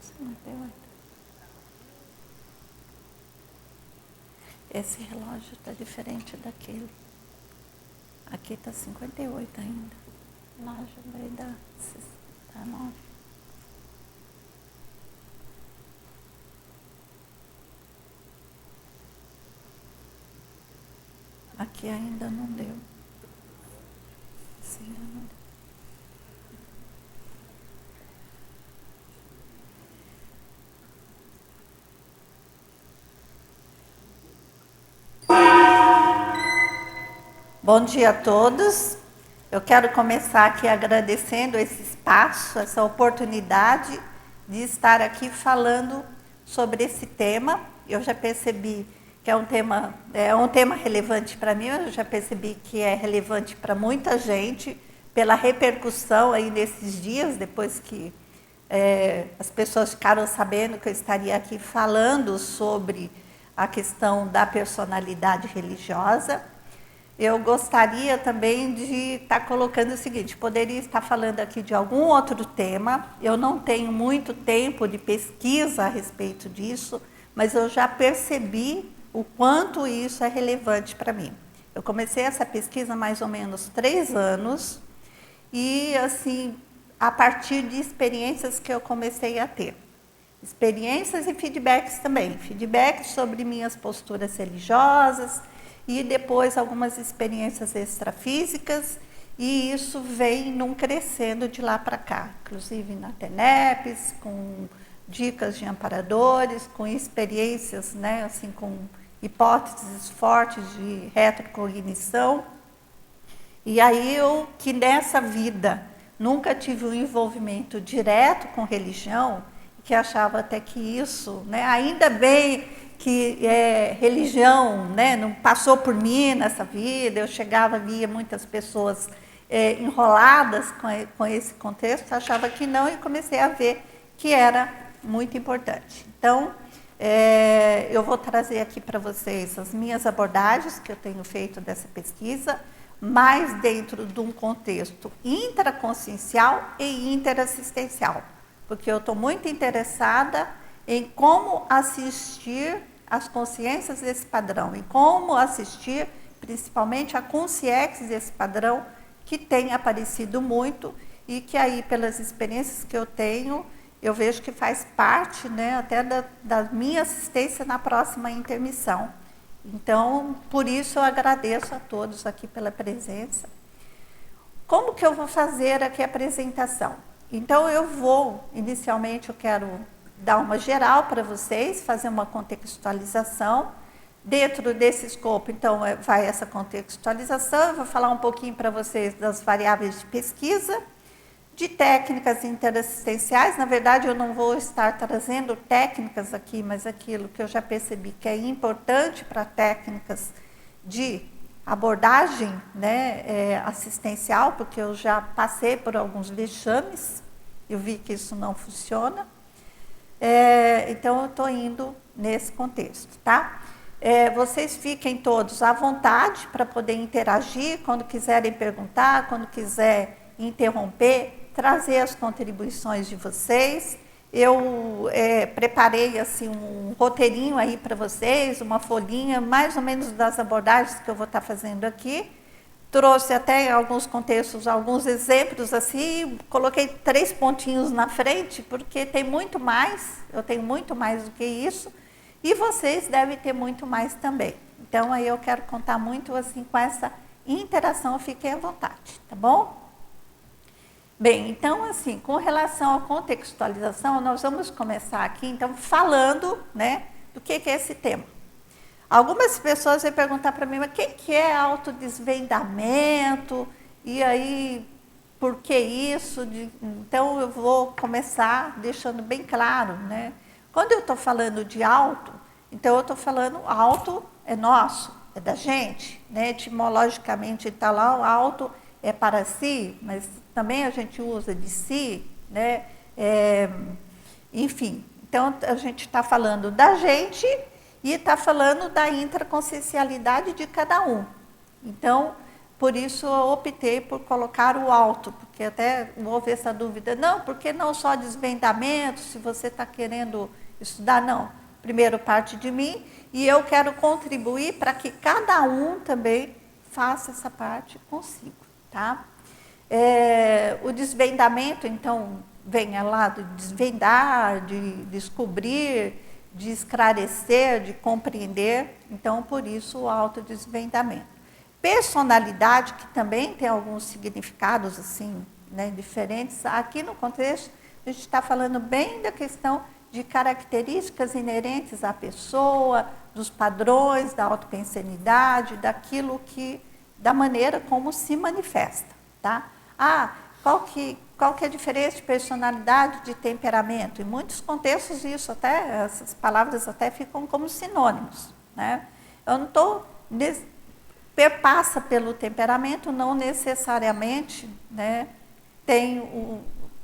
58. Esse relógio está diferente daquele. Aqui está 58 ainda. Lá já vai dar 69. Aqui ainda não deu. Sim, não deu. Bom dia a todos. Eu quero começar aqui agradecendo esse espaço, essa oportunidade de estar aqui falando sobre esse tema. Eu já percebi que é um tema relevante para mim, eu já percebi que é relevante para muita gente, pela repercussão aí nesses dias, depois que as pessoas ficaram sabendo que eu estaria aqui falando sobre a questão da personalidade religiosa. Eu gostaria também de estar colocando o seguinte, poderia estar falando aqui de algum outro tema, eu não tenho muito tempo de pesquisa a respeito disso, mas eu já percebi o quanto isso é relevante para mim. Eu comecei essa pesquisa há mais ou menos 3 anos, e assim, a partir de experiências que eu comecei a ter. Experiências e feedbacks também, feedbacks sobre minhas posturas religiosas, e depois algumas experiências extrafísicas, e isso vem num crescendo de lá para cá, inclusive na TENEPS, com dicas de amparadores, com experiências, né, assim, com hipóteses fortes de retrocognição. E aí eu, que nessa vida nunca tive um envolvimento direto com religião, que achava até que isso, né, ainda bem que religião, né, não passou por mim nessa vida, eu chegava, via muitas pessoas enroladas com esse contexto, achava que não, e comecei a ver que era muito importante. Então, eu vou trazer aqui para vocês as minhas abordagens que eu tenho feito dessa pesquisa, mais dentro de um contexto intraconsciencial e interassistencial, porque eu estou muito interessada em como assistir as consciências desse padrão, em como assistir principalmente a consciência desse padrão que tem aparecido muito e que aí, pelas experiências que eu tenho, eu vejo que faz parte, né, até da minha assistência na próxima intermissão. Então, por isso eu agradeço a todos aqui pela presença. Como que eu vou fazer aqui a apresentação? Então, inicialmente eu quero dar uma geral para vocês, fazer uma contextualização. Dentro desse escopo, então, vai essa contextualização, eu vou falar um pouquinho para vocês das variáveis de pesquisa, de técnicas interassistenciais. Na verdade, eu não vou estar trazendo técnicas aqui, mas aquilo que eu já percebi que é importante para técnicas de abordagem, né, assistencial, porque eu já passei por alguns vexames, eu vi que isso não funciona. Então, eu estou indo nesse contexto, tá? Vocês fiquem todos à vontade para poder interagir, quando quiserem perguntar, quando quiser interromper, trazer as contribuições de vocês. Eu preparei assim um roteirinho aí para vocês, uma folhinha, mais ou menos das abordagens que eu vou estar fazendo aqui. Trouxe até em alguns contextos, alguns exemplos assim, coloquei 3 pontinhos na frente, porque tem muito mais, eu tenho muito mais do que isso, e vocês devem ter muito mais também. Então, aí eu quero contar muito assim com essa interação, fiquem à vontade, tá bom? Bem, então, assim, com relação à contextualização, nós vamos começar aqui, então, falando, né, do que é esse tema. Algumas pessoas vão perguntar para mim, mas o que é autodesvendamento? E aí, por que isso? Então, eu vou começar deixando bem claro, né? Quando eu estou falando de auto, então eu estou falando, auto é nosso, é da gente, né? Etimologicamente está lá, o auto é para si, mas também a gente usa de si, né? Enfim, então a gente está falando da gente e está falando da intraconsciencialidade de cada um. Então, por isso eu optei por colocar o alto, porque até houve essa dúvida, não, porque não só desvendamento, se você está querendo estudar, não. Primeiro parte de mim, e eu quero contribuir para que cada um também faça essa parte consigo, tá? O desvendamento, então, vem lá do desvendar, de descobrir, de esclarecer, de compreender, então, por isso, o autodesvendamento. Personalidade, que também tem alguns significados, assim, né, diferentes, aqui no contexto, a gente está falando bem da questão de características inerentes à pessoa, dos padrões, da autopensenidade, daquilo que, da maneira como se manifesta, tá? Qual que é a diferença de personalidade, de temperamento? Em muitos contextos isso até, essas palavras até ficam como sinônimos, né? Eu não estou, perpassa pelo temperamento, não necessariamente, né,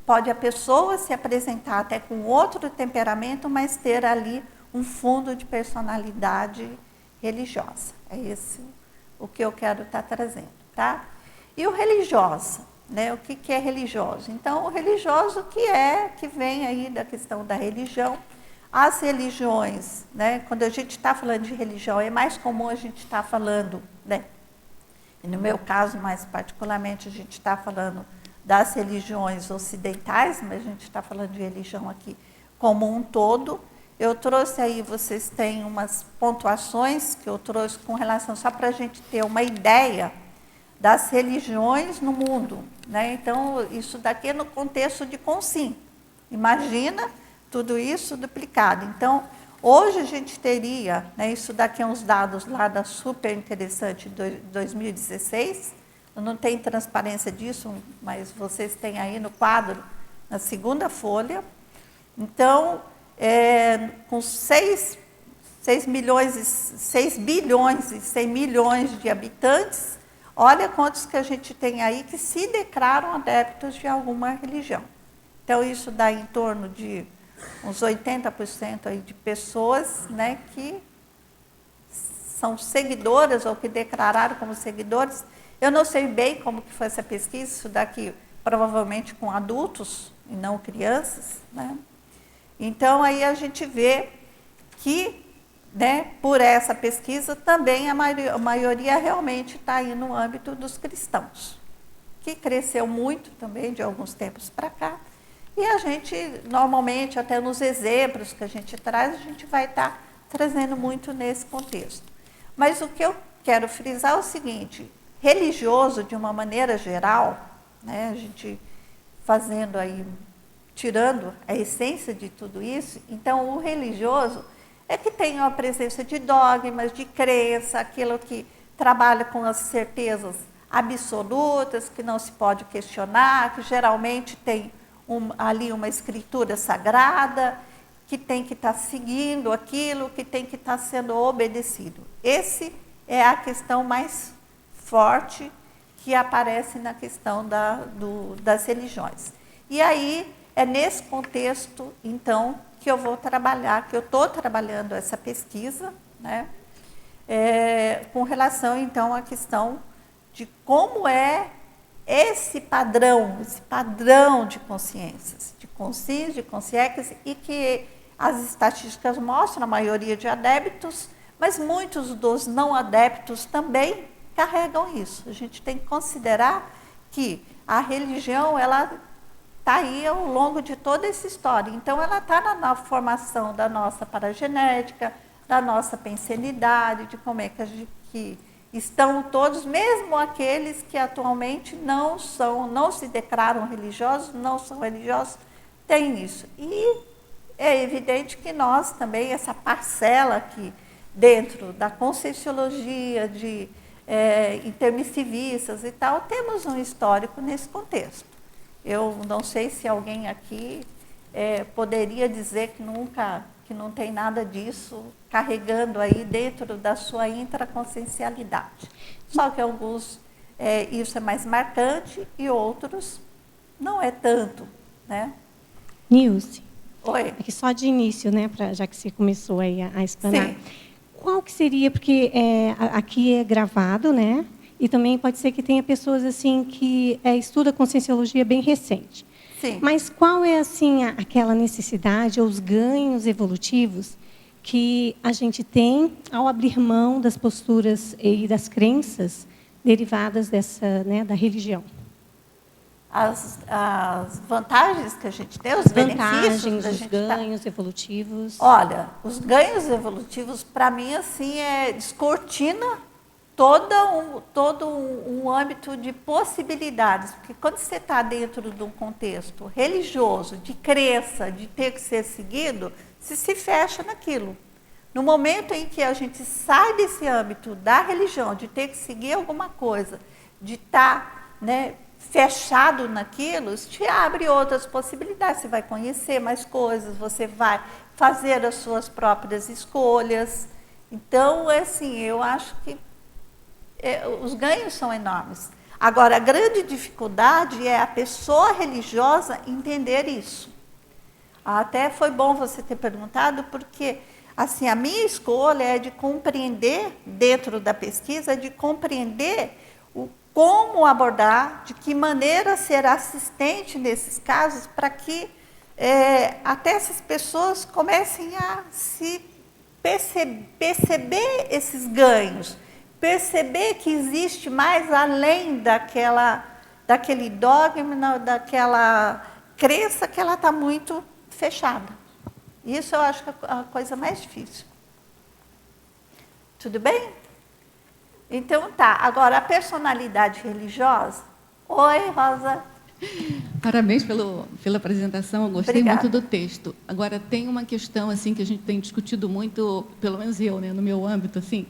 pode a pessoa se apresentar até com outro temperamento, mas ter ali um fundo de personalidade religiosa. É esse o que eu quero estar trazendo, tá? E o religiosa, né? O que é religioso? Então, o religioso que vem aí da questão da religião. As religiões, né? Quando a gente está falando de religião, é mais comum a gente estar falando, né? E no meu caso, mais particularmente, a gente está falando das religiões ocidentais, mas a gente está falando de religião aqui como um todo. Eu trouxe aí, vocês têm umas pontuações que eu trouxe com relação, só para a gente ter uma ideia das religiões no mundo, né? Então, isso daqui é no contexto de Consim. Imagina tudo isso duplicado. Então, hoje a gente teria, né, isso daqui é uns dados lá da super interessante de 2016, eu não tenho transparência disso, mas vocês têm aí no quadro, na segunda folha. Então, com 6 bilhões e 100 milhões de habitantes, olha quantos que a gente tem aí que se declaram adeptos de alguma religião. Então, isso dá em torno de uns 80% aí de pessoas, né, que são seguidoras ou que declararam como seguidores. Eu não sei bem como que foi essa pesquisa, isso daqui provavelmente com adultos e não crianças, né? Então, aí a gente vê que, né, por essa pesquisa, também a maioria realmente está aí no âmbito dos cristãos, que cresceu muito também de alguns tempos para cá. E a gente, normalmente, até nos exemplos que a gente traz, a gente vai estar trazendo muito nesse contexto. Mas o que eu quero frisar é o seguinte, religioso, de uma maneira geral, né, a gente fazendo aí, tirando a essência de tudo isso, então o religioso é que tem a presença de dogmas, de crença, aquilo que trabalha com as certezas absolutas, que não se pode questionar, que geralmente tem ali uma escritura sagrada, que tem que estar seguindo aquilo, que tem que estar sendo obedecido. Esse é a questão mais forte que aparece na questão das religiões. E aí, é nesse contexto, então, que eu vou trabalhar, que eu estou trabalhando essa pesquisa, né, com relação, então, à questão de como é esse padrão de consciências, de consciência, de consciência, e que as estatísticas mostram a maioria de adeptos, mas muitos dos não adeptos também carregam isso. A gente tem que considerar que a religião, ela está aí ao longo de toda essa história. Então, ela está na formação da nossa paragenética, da nossa pensenidade, de como é que estão todos, mesmo aqueles que atualmente não se declaram religiosos, não são religiosos, têm isso. E é evidente que nós também, essa parcela aqui, dentro da Conscienciologia, de intermissivistas e tal, temos um histórico nesse contexto. Eu não sei se alguém aqui poderia dizer que não tem nada disso carregando aí dentro da sua intraconsciencialidade. Só que alguns isso é mais marcante e outros não é tanto, né? Nilce, Oi. aqui só de início, né, já que você começou aí a explanar. Sim. Qual que seria, porque aqui é gravado, né? E também pode ser que tenha pessoas assim que estudam a Conscienciologia bem recente. Sim. Mas qual é assim aquela necessidade ou os ganhos evolutivos que a gente tem ao abrir mão das posturas e das crenças derivadas dessa, né, da religião? As vantagens que a gente tem, os benefícios Vantagens, da os gente ganhos evolutivos. Olha, os ganhos evolutivos, para mim, assim, descortina todo um âmbito de possibilidades. Porque quando você está dentro de um contexto religioso, de crença, de ter que ser seguido, você se fecha naquilo. No momento em que a gente sai desse âmbito da religião, de ter que seguir alguma coisa, de estar, né, fechado naquilo, isso te abre outras possibilidades. Você vai conhecer mais coisas, você vai fazer as suas próprias escolhas. Então, assim, eu acho que os ganhos são enormes. Agora, a grande dificuldade é a pessoa religiosa entender isso. Até foi bom você ter perguntado, porque assim, a minha escolha é de compreender, dentro da pesquisa, de compreender como abordar, de que maneira ser assistente nesses casos, para que até essas pessoas comecem a se perceber esses ganhos, perceber que existe mais além daquele dogma, daquela crença que ela está muito fechada. Isso eu acho que é a coisa mais difícil. Tudo bem? Então tá, agora a personalidade religiosa. Oi, Rosa. Parabéns pela apresentação, eu gostei Obrigada. muito do texto. Agora, tem uma questão assim que a gente tem discutido muito, pelo menos eu, né, no meu âmbito, assim,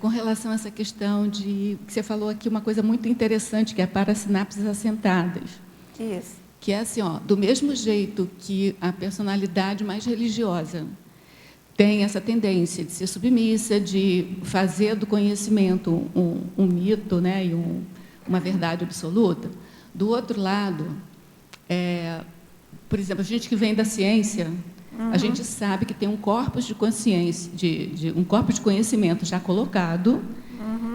com relação a essa questão de, que você falou aqui, uma coisa muito interessante, que é para sinapses assentadas. Isso. Que é assim, ó, do mesmo jeito que a personalidade mais religiosa tem essa tendência de ser submissa, de fazer do conhecimento um mito, né, e uma verdade absoluta. Do outro lado, por exemplo, a gente que vem da ciência, a gente sabe que tem um corpus de consciência, um corpus de conhecimento já colocado,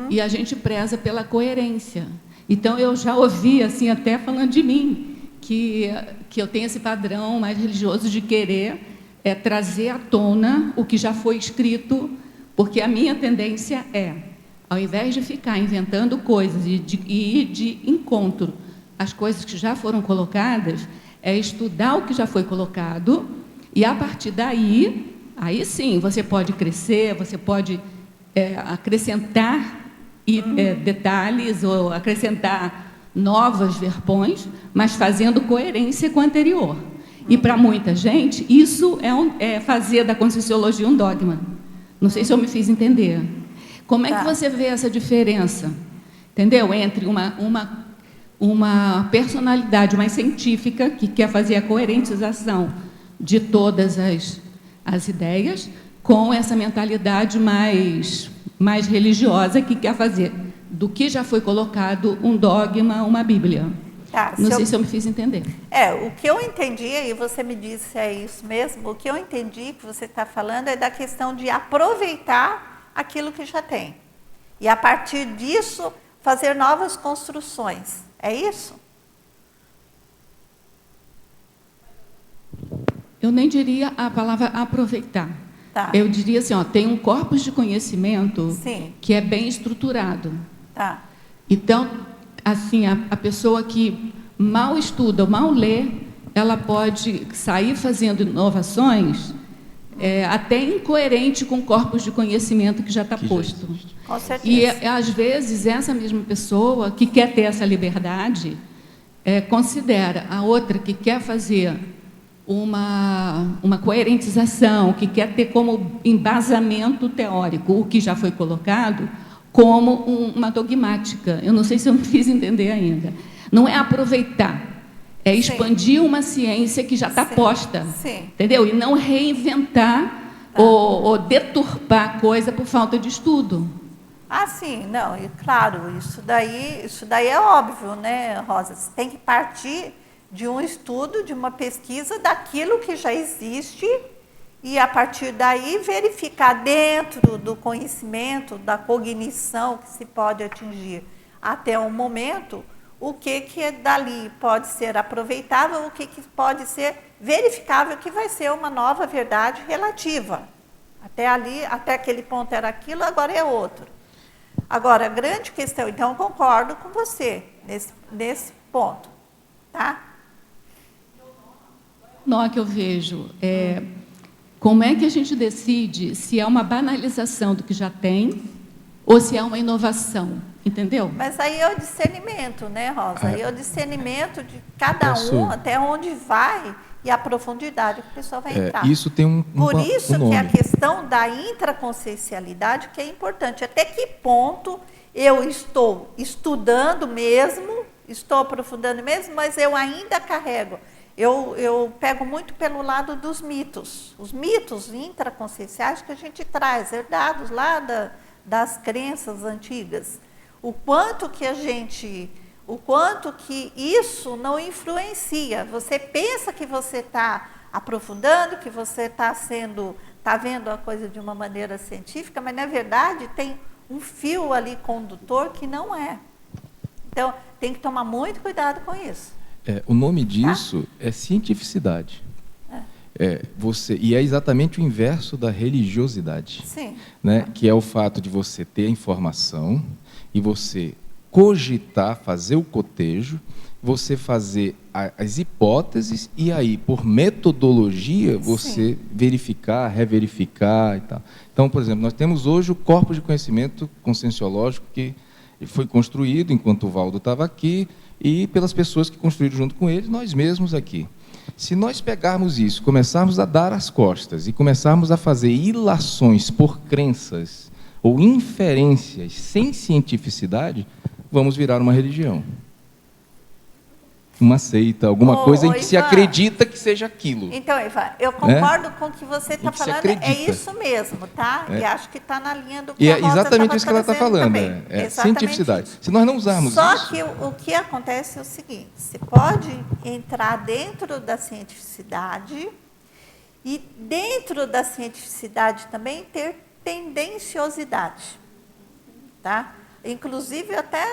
e a gente preza pela coerência. Então, eu já ouvi, assim, até falando de mim, que eu tenho esse padrão mais religioso de querer trazer à tona o que já foi escrito, porque a minha tendência ao invés de ficar inventando coisas e ir de encontro às coisas que já foram colocadas, estudar o que já foi colocado, e a partir daí, aí sim, você pode crescer, você pode acrescentar detalhes ou acrescentar novos verpões, mas fazendo coerência com o anterior. E, para muita gente, isso é fazer da Conscienciologia um dogma. Não sei se eu me fiz entender. Como é que você vê essa diferença, entendeu? Entre uma personalidade mais científica, que quer fazer a coerentização de todas as ideias, com essa mentalidade mais religiosa, que quer fazer do que já foi colocado um dogma, uma Bíblia. Tá, não sei se eu me fiz entender. O que eu entendi, e você me disse isso mesmo, o que eu entendi que você está falando é da questão de aproveitar aquilo que já tem. E a partir disso, fazer novas construções. É isso? Eu nem diria a palavra aproveitar. Tá. Eu diria assim, tem um corpus de conhecimento Sim. que é bem estruturado. Tá. Então, assim, a pessoa que mal estuda, mal lê, ela pode sair fazendo inovações até incoerente com o corpus de conhecimento que já está posto. Com certeza. E, às vezes, essa mesma pessoa que quer ter essa liberdade, considera a outra que quer fazer uma coerentização, que quer ter como embasamento teórico o que já foi colocado, como uma dogmática. Eu não sei se eu me fiz entender ainda. Não é aproveitar, é expandir uma ciência que já está posta. Sim. Entendeu? E não reinventar ou deturpar a coisa por falta de estudo. Ah, sim, não, e claro, isso daí é óbvio, né, Rosa? Você tem que partir de um estudo, de uma pesquisa daquilo que já existe e, a partir daí, verificar dentro do conhecimento, da cognição que se pode atingir até o momento, o que dali pode ser aproveitável, o que pode ser verificável, que vai ser uma nova verdade relativa. Até ali, até aquele ponto era aquilo, agora é outro. Agora, a grande questão, então, eu concordo com você nesse ponto, tá? Nó que eu vejo como é que a gente decide se é uma banalização do que já tem ou se é uma inovação, entendeu? Mas aí é o discernimento, né, Rosa? Aí é o discernimento de cada um, até onde vai, e a profundidade que a pessoa vai entrar. Isso tem Por isso nome. que a questão da intraconsciencialidade que é importante. Até que ponto eu estou estudando mesmo, estou aprofundando mesmo, mas eu ainda carrego. Eu pego muito pelo lado dos mitos. Os mitos intraconscienciais que a gente traz, herdados lá das crenças antigas. O quanto que isso não influencia. Você pensa que você está aprofundando, que você está vendo a coisa de uma maneira científica, mas, na verdade, tem um fio ali condutor que não é. Então, tem que tomar muito cuidado com isso. O nome disso é cientificidade. E é exatamente o inverso da religiosidade. Sim. Né? Que é o fato de você ter a informação e você cogitar, fazer o cotejo, você fazer as hipóteses e aí, por metodologia, você Sim. verificar, reverificar e tal. Então, por exemplo, nós temos hoje o corpo de conhecimento conscienciológico que foi construído enquanto o Valdo estava aqui e pelas pessoas que construíram junto com ele, nós mesmos aqui. Se nós pegarmos isso, começarmos a dar as costas e começarmos a fazer ilações por crenças ou inferências sem cientificidade, vamos virar uma religião. Uma seita, alguma coisa em que se acredita que seja aquilo. Então, Ivan, eu concordo com o que você está falando, é isso mesmo, tá? E acho que está na linha do que e a Rosa exatamente isso que ela está falando, cientificidade. Isso. Se nós não usarmos Só isso... que o que acontece é o seguinte, você pode entrar dentro da cientificidade e dentro da cientificidade também ter tendenciosidade, tá? Inclusive até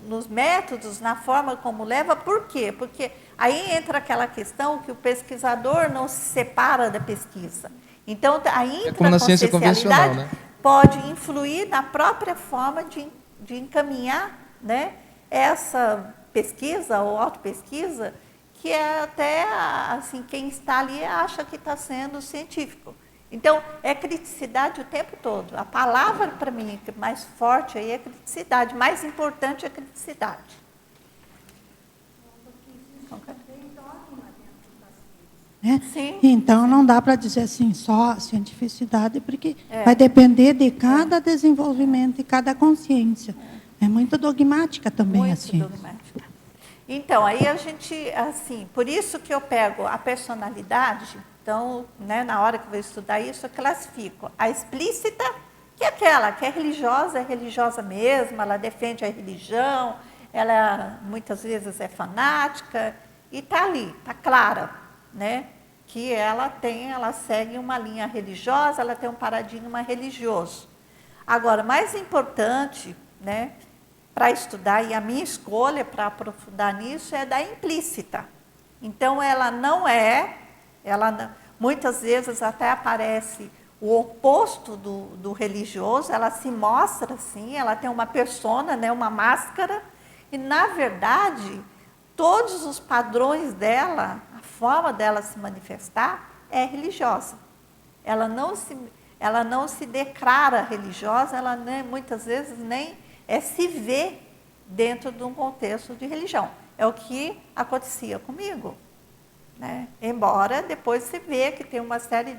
nos métodos, na forma como leva. Por quê? Porque aí entra aquela questão que o pesquisador não se separa da pesquisa. Então, a intraconsciencialidade, né, pode influir na própria forma de encaminhar, né, essa pesquisa ou autopesquisa, que é até, assim, quem está ali acha que está sendo científico. Então, é criticidade o tempo todo. A palavra, para mim, mais forte aí é criticidade. Mais importante é criticidade. Sim. Então, não dá para dizer assim, só cientificidade, porque vai depender de cada desenvolvimento e cada consciência. É muito dogmática também muito a ciência. Dogmática. Então, aí a gente, assim, por isso que eu pego a personalidade. Então, né, na hora que eu vou estudar isso, eu classifico a explícita, que é aquela que é religiosa mesmo, ela defende a religião, ela muitas vezes é fanática, e está ali, está clara, né, que ela segue uma linha religiosa, ela tem um paradigma religioso. Agora, mais importante, né, para estudar, e a minha escolha para aprofundar nisso é da implícita. Então, ela não é... muitas vezes até aparece o oposto do religioso, ela se mostra assim, ela tem uma persona, né, uma máscara, e, na verdade, todos os padrões dela, a forma dela se manifestar é religiosa. Ela não se declara religiosa, ela muitas vezes nem se vê dentro de um contexto de religião. É o que acontecia comigo. Né? Embora depois se vê que tem uma série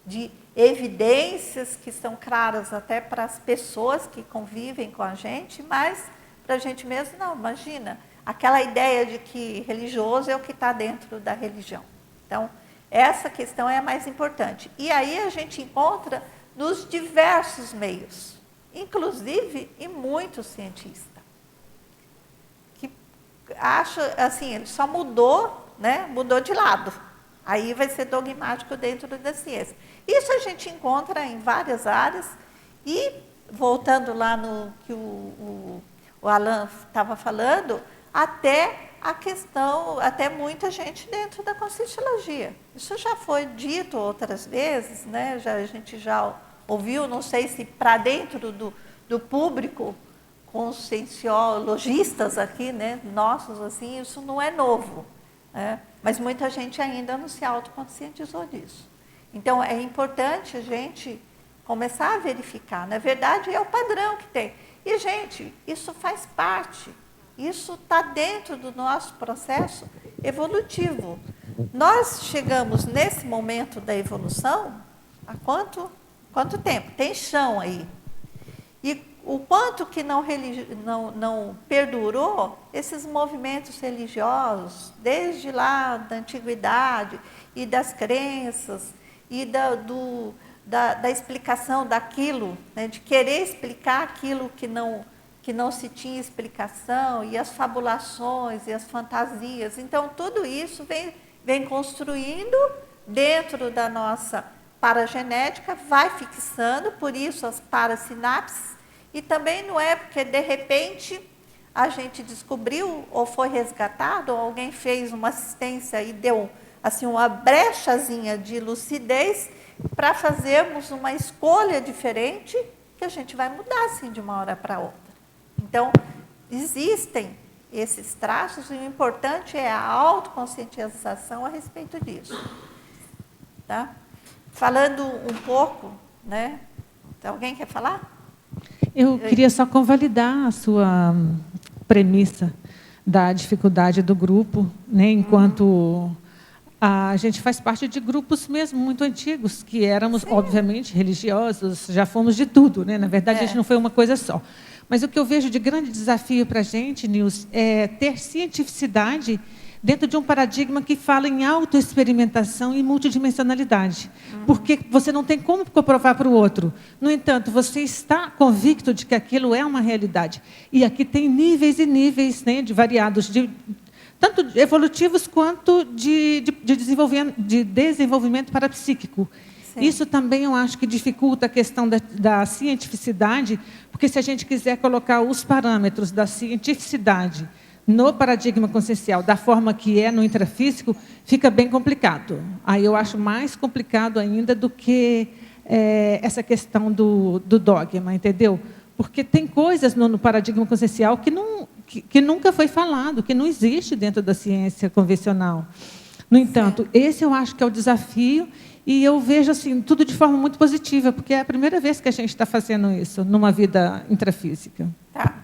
de evidências que são claras até para as pessoas que convivem com a gente, mas para a gente mesmo não, imagina, aquela ideia de que religioso é o que está dentro da religião. Então, essa questão é a mais importante. E aí a gente encontra nos diversos meios, inclusive em muitos cientistas, que acha, assim, ele só mudou, né? Mudou de lado. Aí vai ser dogmático dentro da ciência. Isso a gente encontra em várias áreas. E, voltando lá no que o Alan estava falando, até a questão, até muita gente dentro da Conscienciologia. Isso já foi dito outras vezes, né? A gente já ouviu, não sei se para dentro do público, conscienciologistas aqui, né, nossos, assim, isso não é novo, né? Mas muita gente ainda não se autoconscientizou disso. Então, é importante a gente começar a verificar. Na verdade, é o padrão que tem. E, gente, isso faz parte. Isso está dentro do nosso processo evolutivo. Nós chegamos nesse momento da evolução há quanto tempo? Tem chão aí. E o quanto que não perdurou esses movimentos religiosos, desde lá da antiguidade, e das crenças, e da explicação daquilo, né, de querer explicar aquilo que não se tinha explicação, e as fabulações, e as fantasias. Então, tudo isso vem construindo dentro da nossa paragenética, vai fixando, por isso as parasinapses, e também não é porque, de repente, a gente descobriu, ou foi resgatado, ou alguém fez uma assistência e deu assim, uma brechazinha de lucidez para fazermos uma escolha diferente, que a gente vai mudar assim de uma hora para outra. Então, existem esses traços e o importante é a autoconscientização a respeito disso. Tá? Falando um pouco, né? Alguém quer falar? Eu queria só convalidar a sua premissa da dificuldade do grupo, né? Enquanto a gente faz parte de grupos mesmo muito antigos, que éramos, obviamente, religiosos, já fomos de tudo, né? Na verdade, a gente não foi uma coisa só. Mas o que eu vejo de grande desafio para a gente, Nils, é ter cientificidade dentro de um paradigma que fala em autoexperimentação e multidimensionalidade. Porque você não tem como comprovar para o outro. No entanto, você está convicto de que aquilo é uma realidade. E aqui tem níveis e níveis, né, de variados, tanto evolutivos quanto de desenvolvimento parapsíquico. Sim. Isso também eu acho que dificulta a questão da cientificidade, porque se a gente quiser colocar os parâmetros da cientificidade no paradigma consciencial, da forma que é no intrafísico, fica bem complicado. Aí eu acho mais complicado ainda do que essa questão do dogma, entendeu? Porque tem coisas no paradigma consciencial que nunca foi falado, que não existe dentro da ciência convencional. No entanto, esse eu acho que é o desafio, e eu vejo assim, tudo de forma muito positiva, porque é a primeira vez que a gente está fazendo isso numa vida intrafísica. Tá.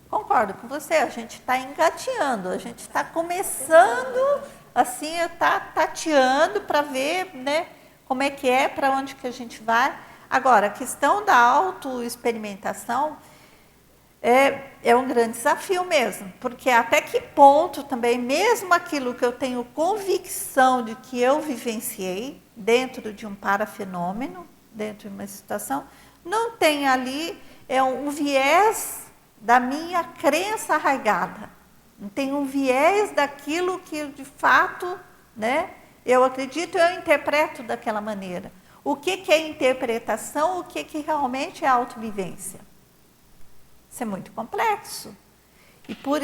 Concordo com você, a gente está engateando, a gente está começando, assim, está tateando para ver, né, como é que é, para onde que a gente vai. Agora, a questão da autoexperimentação é um grande desafio mesmo, porque até que ponto também, mesmo aquilo que eu tenho convicção de que eu vivenciei dentro de um parafenômeno, dentro de uma situação, não tem ali um viés da minha crença arraigada. Não tem um viés daquilo que, de fato, né, eu acredito, eu interpreto daquela maneira. O que é interpretação, o que realmente é autovivência? Isso é muito complexo. E por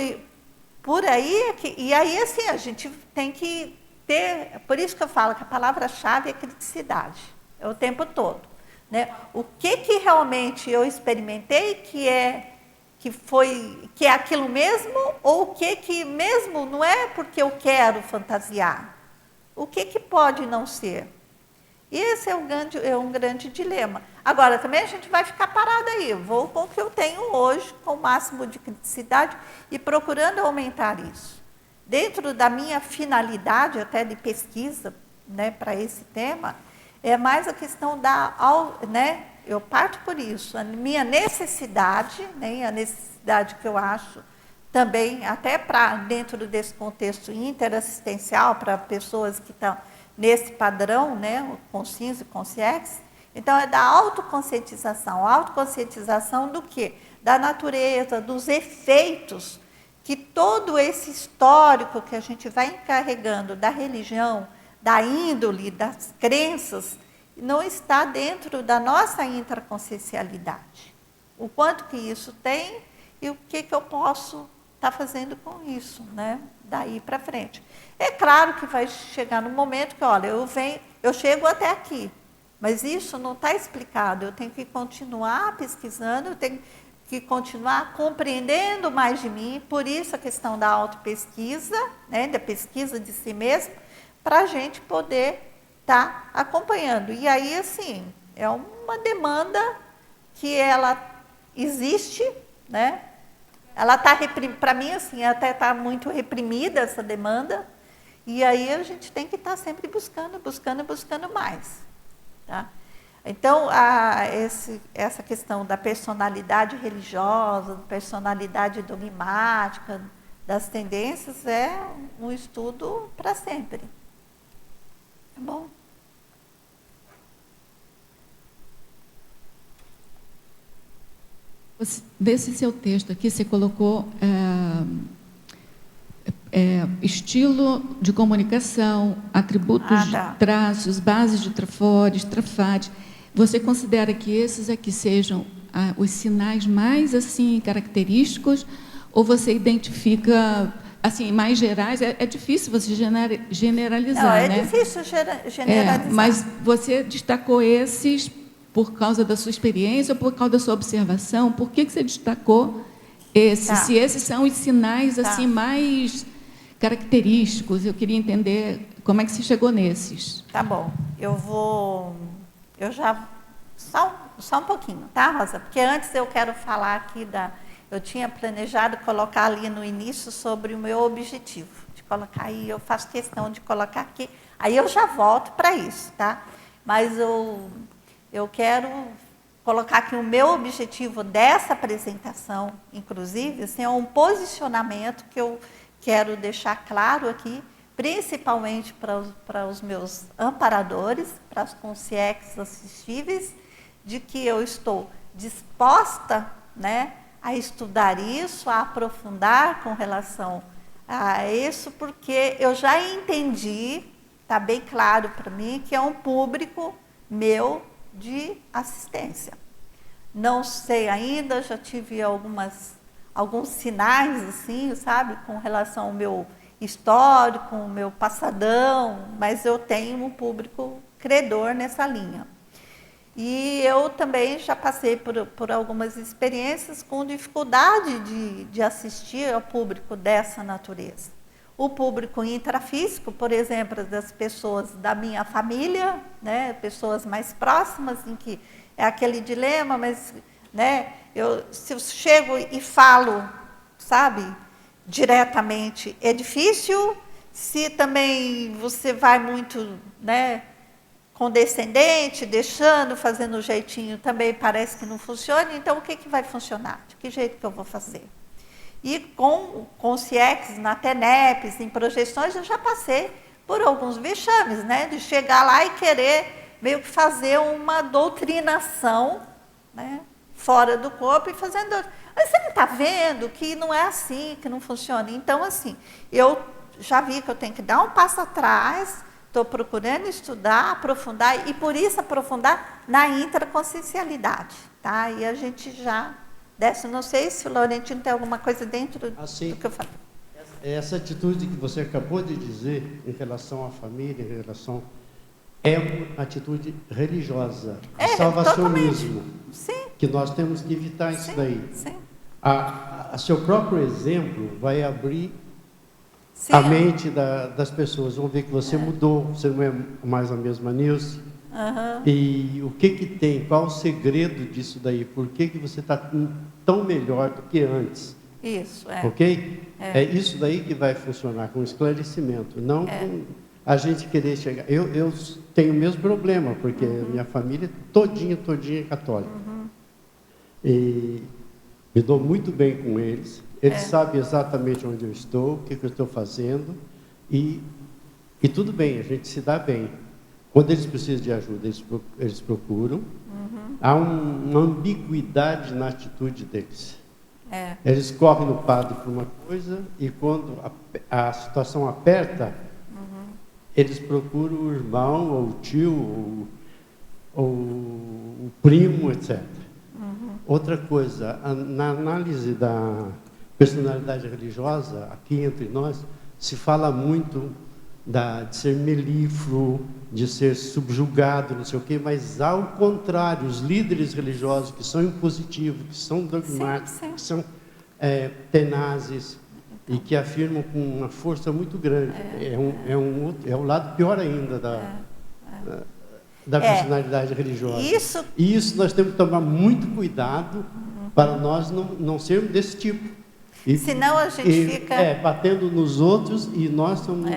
aí, e aí assim, a gente tem que ter, por isso que eu falo que a palavra-chave é criticidade, é o tempo todo. Né? O que realmente eu experimentei que é aquilo mesmo, ou o que mesmo não é porque eu quero fantasiar? O que pode não ser? Esse é um grande dilema. Agora, também a gente vai ficar parado aí. Vou com o que eu tenho hoje, com o máximo de criticidade, e procurando aumentar isso. Dentro da minha finalidade, até de pesquisa, né, para esse tema, é mais a questão né, eu parto por isso, a minha necessidade, né, a necessidade que eu acho também, até para dentro desse contexto interassistencial, para pessoas que estão nesse padrão, né, o Consciência e Consciex, então é da autoconscientização. Autoconscientização do quê? Da natureza, dos efeitos que todo esse histórico que a gente vai encarregando da religião, da índole, das crenças, não está dentro da nossa intraconsciencialidade. O quanto que isso tem e o que eu posso estar fazendo com isso, né? Daí para frente. É claro que vai chegar no momento que, olha, eu chego até aqui, mas isso não está explicado. Eu tenho que continuar pesquisando, eu tenho que continuar compreendendo mais de mim, por isso a questão da autopesquisa, né, da pesquisa de si mesmo, para a gente poder estar acompanhando. E aí, assim, é uma demanda que ela existe, né? Ela está reprimida, para mim, assim, até está muito reprimida essa demanda, e aí a gente tem que estar sempre buscando mais. Tá? Então, essa questão da personalidade religiosa, da personalidade dogmática, das tendências, é um estudo para sempre. Tá bom? Desse seu texto aqui, você colocou estilo de comunicação, atributos, traços, bases de trafores, trafades. Você considera que esses aqui sejam os sinais mais assim característicos, ou você identifica assim mais gerais? É difícil você generalizar, não, né? Difícil generalizar. Mas você destacou esses por causa da sua experiência ou por causa da sua observação? Por que você destacou esses? Tá. Se esses são os sinais assim mais característicos, eu queria entender como é que você chegou nesses. Tá bom, só um pouquinho, tá, Rosa? Porque antes eu quero falar aqui eu tinha planejado colocar ali no início sobre o meu objetivo, de colocar aí, eu faço questão de colocar aqui, aí eu já volto para isso, tá? Mas eu quero colocar aqui o meu objetivo dessa apresentação, inclusive, assim, é um posicionamento que eu quero deixar claro aqui, principalmente para os meus amparadores, para as consciências assistíveis, de que eu estou disposta, né, a estudar isso, a aprofundar com relação a isso, porque eu já entendi, está bem claro para mim, que é um público meu de assistência. Não sei ainda, já tive alguns sinais, assim, sabe, com relação ao meu histórico, o meu passadão, mas eu tenho um público credor nessa linha. E eu também já passei por algumas experiências com dificuldade de assistir ao público dessa natureza. O público intrafísico, por exemplo, das pessoas da minha família, né, pessoas mais próximas, em que é aquele dilema, mas, né, se eu chego e falo, sabe, diretamente, é difícil. Se também você vai muito, né, condescendente, fazendo um jeitinho, também parece que não funciona. Então, o que vai funcionar? De que jeito que eu vou fazer? E com os CIECs, na TENEPs, em projeções, eu já passei por alguns vexames, né, de chegar lá e querer meio que fazer uma doutrinação, né, fora do corpo e fazendo... Mas você não está vendo que não é assim, que não funciona? Então, assim, eu já vi que eu tenho que dar um passo atrás, estou procurando estudar, aprofundar, e por isso aprofundar na intraconsciencialidade, tá? E a gente já desce. Não sei se o Laurentino tem alguma coisa dentro do que eu falei. Essa atitude que você acabou de dizer em relação à família, em relação... é uma atitude religiosa, de salvacionismo, que nós temos que evitar isso daí. Sim. A seu próprio exemplo vai abrir a mente das pessoas. Vão ver que você mudou, você não é mais a mesma Nilce. E o que tem, qual o segredo disso daí? Por que você está tão melhor do que antes? Isso, Ok? É isso daí que vai funcionar, com esclarecimento, não com a gente querer chegar... Eu tenho o mesmo problema, porque minha família todinha é católica. E me dou muito bem com eles. Eles sabem exatamente onde eu estou, o que eu estou fazendo. E tudo bem, a gente se dá bem. Quando eles precisam de ajuda, eles procuram. Há uma ambiguidade na atitude deles. Eles correm no padre por uma coisa, e quando a situação aperta, eles procuram o irmão, ou o tio, ou o primo, etc. Outra coisa, na análise da personalidade religiosa, aqui entre nós, se fala muito de ser melífluo, de ser subjugado, não sei o quê, mas, ao contrário, os líderes religiosos que são impositivos, que são dogmáticos, sim. que são tenazes e que afirmam com uma força muito grande, é o lado pior ainda da personalidade religiosa. E isso nós temos que tomar muito cuidado para nós não sermos desse tipo. Senão a gente fica... batendo nos outros e nós somos...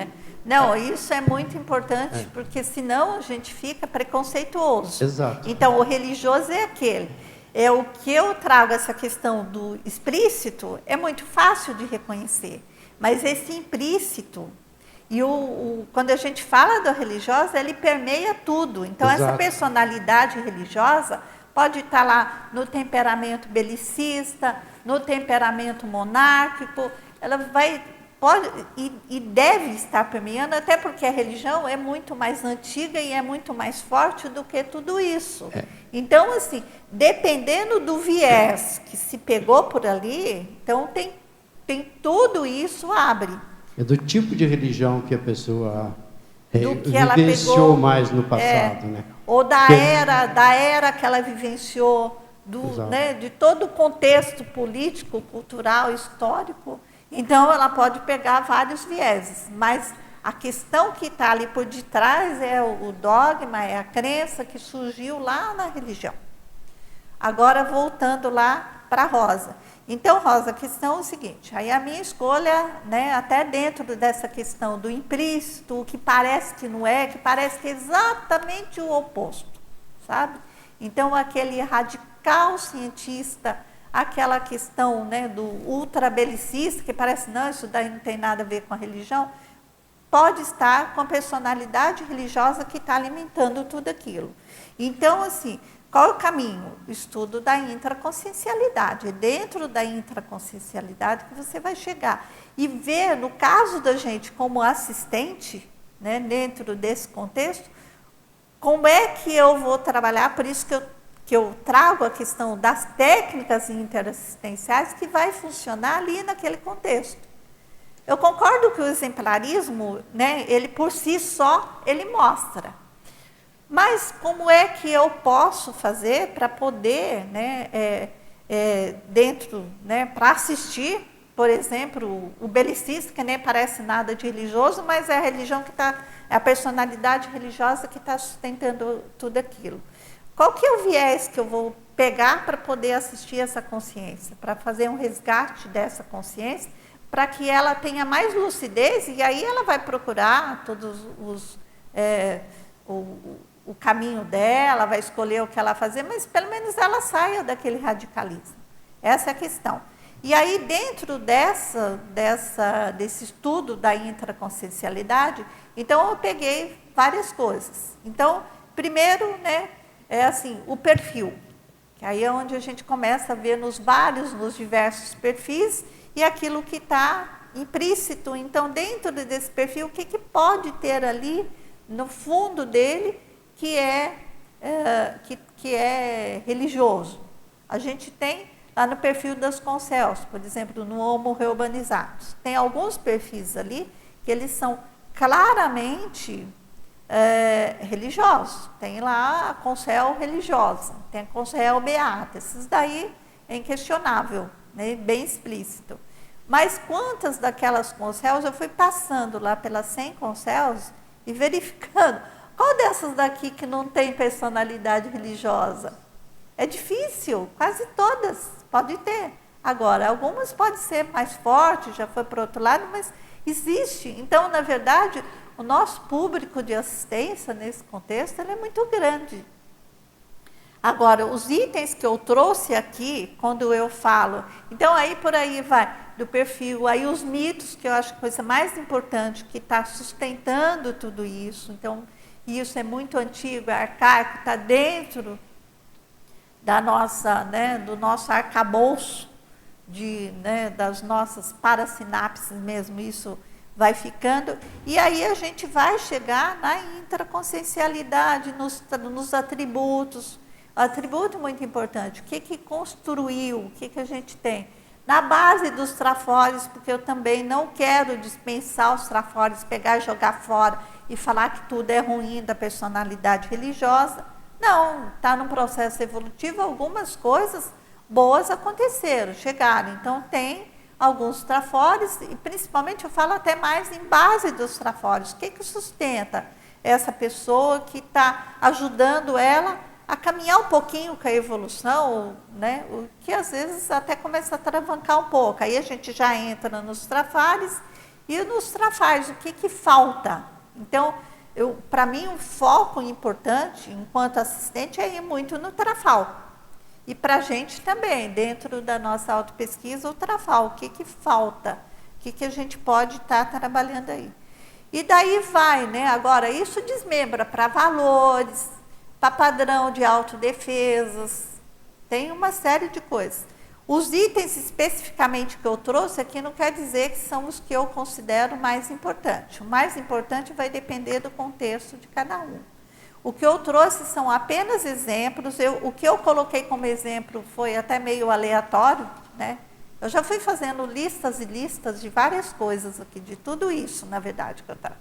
Não, isso é muito importante, porque senão a gente fica preconceituoso. Exato. Então, o religioso é aquele. É o que eu trago, essa questão do explícito, é muito fácil de reconhecer. Mas esse implícito, e quando a gente fala da religiosa, ele permeia tudo. Então, Exato. essa personalidade religiosa pode estar lá no temperamento belicista, no temperamento monárquico, ela pode e deve estar permeando, até porque a religião é muito mais antiga e é muito mais forte do que tudo isso. Então, assim, dependendo do viés que se pegou por ali, então tem tudo isso abre. É do tipo de religião que a pessoa vivenciou pegou, mais no passado, né? Ou da era que ela vivenciou, de todo o contexto político, cultural, histórico. Então, ela pode pegar vários vieses, mas a questão que está ali por detrás é o dogma, é a crença que surgiu lá na religião. Agora, voltando lá para Rosa. Então, Rosa, a questão é o seguinte, aí a minha escolha, até dentro dessa questão do implícito, o que parece que não é, que parece que é exatamente o oposto, sabe? Então, aquele radical cientista, aquela questão do ultrabelicista, que parece, não, isso daí não tem nada a ver com a religião, pode estar com a personalidade religiosa que está alimentando tudo aquilo. Então, assim, qual é o caminho? O estudo da intraconsciencialidade. É dentro da intraconsciencialidade que você vai chegar. E ver, no caso da gente como assistente, dentro desse contexto, como é que eu vou trabalhar, por isso que eu trago a questão das técnicas interassistenciais que vai funcionar ali naquele contexto. Eu concordo que o exemplarismo, ele por si só, ele mostra. Mas como é que eu posso fazer para poder, para assistir, por exemplo, o belicista, que nem parece nada de religioso, mas é a religião que está, é a personalidade religiosa que está sustentando tudo aquilo. Qual que é o viés que eu vou pegar para poder assistir essa consciência, para fazer um resgate dessa consciência, para que ela tenha mais lucidez, e aí ela vai procurar todos o caminho dela, vai escolher o que ela fazer, mas pelo menos ela saia daquele radicalismo. Essa é a questão. E aí, dentro desse estudo da intraconsciencialidade, então eu peguei várias coisas. Então, primeiro, é assim, o perfil, que aí é onde a gente começa a ver nos diversos perfis, e aquilo que está implícito. Então, dentro desse perfil, o que pode ter ali, no fundo dele, que é religioso. A gente tem lá no perfil das Concels, por exemplo, no Homo Reurbanizatus. Tem alguns perfis ali que eles são claramente religiosos. Tem lá a Concel religiosa, tem a Concel beata. Esses daí é inquestionável, bem explícito. Mas quantas daquelas Concels eu fui passando lá pelas 100 Concels e verificando qual dessas daqui que não tem personalidade religiosa? É difícil, quase todas, pode ter. Agora, algumas podem ser mais fortes, já foi para o outro lado, mas existe. Então, na verdade, o nosso público de assistência, nesse contexto, ele é muito grande. Agora, os itens que eu trouxe aqui, quando eu falo, então aí por aí vai, do perfil, aí os mitos, que eu acho que a coisa mais importante, que está sustentando tudo isso, então, isso é muito antigo, é arcaico, está dentro da nossa, do nosso arcabouço, das nossas parasinapses mesmo, isso vai ficando, e aí a gente vai chegar na intraconsciencialidade, nos atributos. O atributo muito importante, o que construiu, o que a gente tem. Na base dos trafores, porque eu também não quero dispensar os trafores, pegar e jogar fora e falar que tudo é ruim da personalidade religiosa. Não, está num processo evolutivo, algumas coisas boas aconteceram, chegaram. Então, tem alguns trafores, e principalmente eu falo até mais em base dos trafores. O que sustenta essa pessoa que está ajudando ela a caminhar um pouquinho com a evolução, né? O que às vezes até começa a travancar um pouco. Aí a gente já entra nos trafares, e nos trafares, o que falta? Então, para mim, um foco importante, enquanto assistente, é ir muito no trafal. E para a gente também, dentro da nossa autopesquisa, o trafal, o que falta? O que a gente pode estar trabalhando aí? E daí vai, né? Agora, isso desmembra para valores, para padrão de autodefesas, tem uma série de coisas. Os itens especificamente que eu trouxe aqui não quer dizer que são os que eu considero mais importantes. O mais importante vai depender do contexto de cada um. O que eu trouxe são apenas exemplos. O que eu coloquei como exemplo foi até meio aleatório, né? Eu já fui fazendo listas e listas de várias coisas aqui, de tudo isso, na verdade, que eu trago.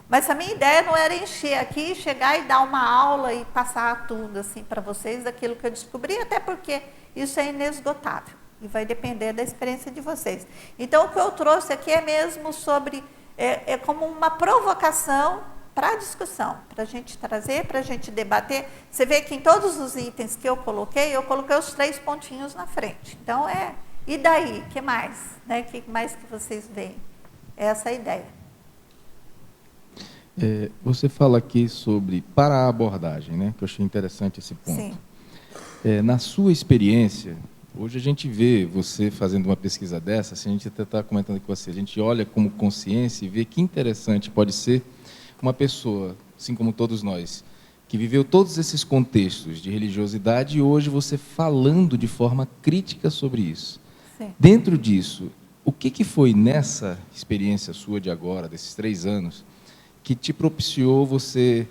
Mas a minha ideia não era encher aqui, chegar e dar uma aula e passar tudo assim para vocês, daquilo que eu descobri, até porque isso é inesgotável e vai depender da experiência de vocês. Então, o que eu trouxe aqui é mesmo sobre, é como uma provocação para a discussão, para a gente trazer, para a gente debater. Você vê que em todos os itens que eu coloquei os 3 pontinhos na frente. Então, e daí? O que mais? Né? O que mais que vocês veem? Essa é a ideia. Você fala aqui sobre para a abordagem, né? Que eu achei interessante esse ponto. Sim. Na sua experiência, hoje a gente vê você fazendo uma pesquisa dessa, assim, a gente até está comentando com você, a gente olha como consciência e vê que interessante pode ser uma pessoa, assim como todos nós, que viveu todos esses contextos de religiosidade e hoje você falando de forma crítica sobre isso. Sim. Dentro disso, o que foi nessa experiência sua de agora, desses 3 anos, que te propiciou você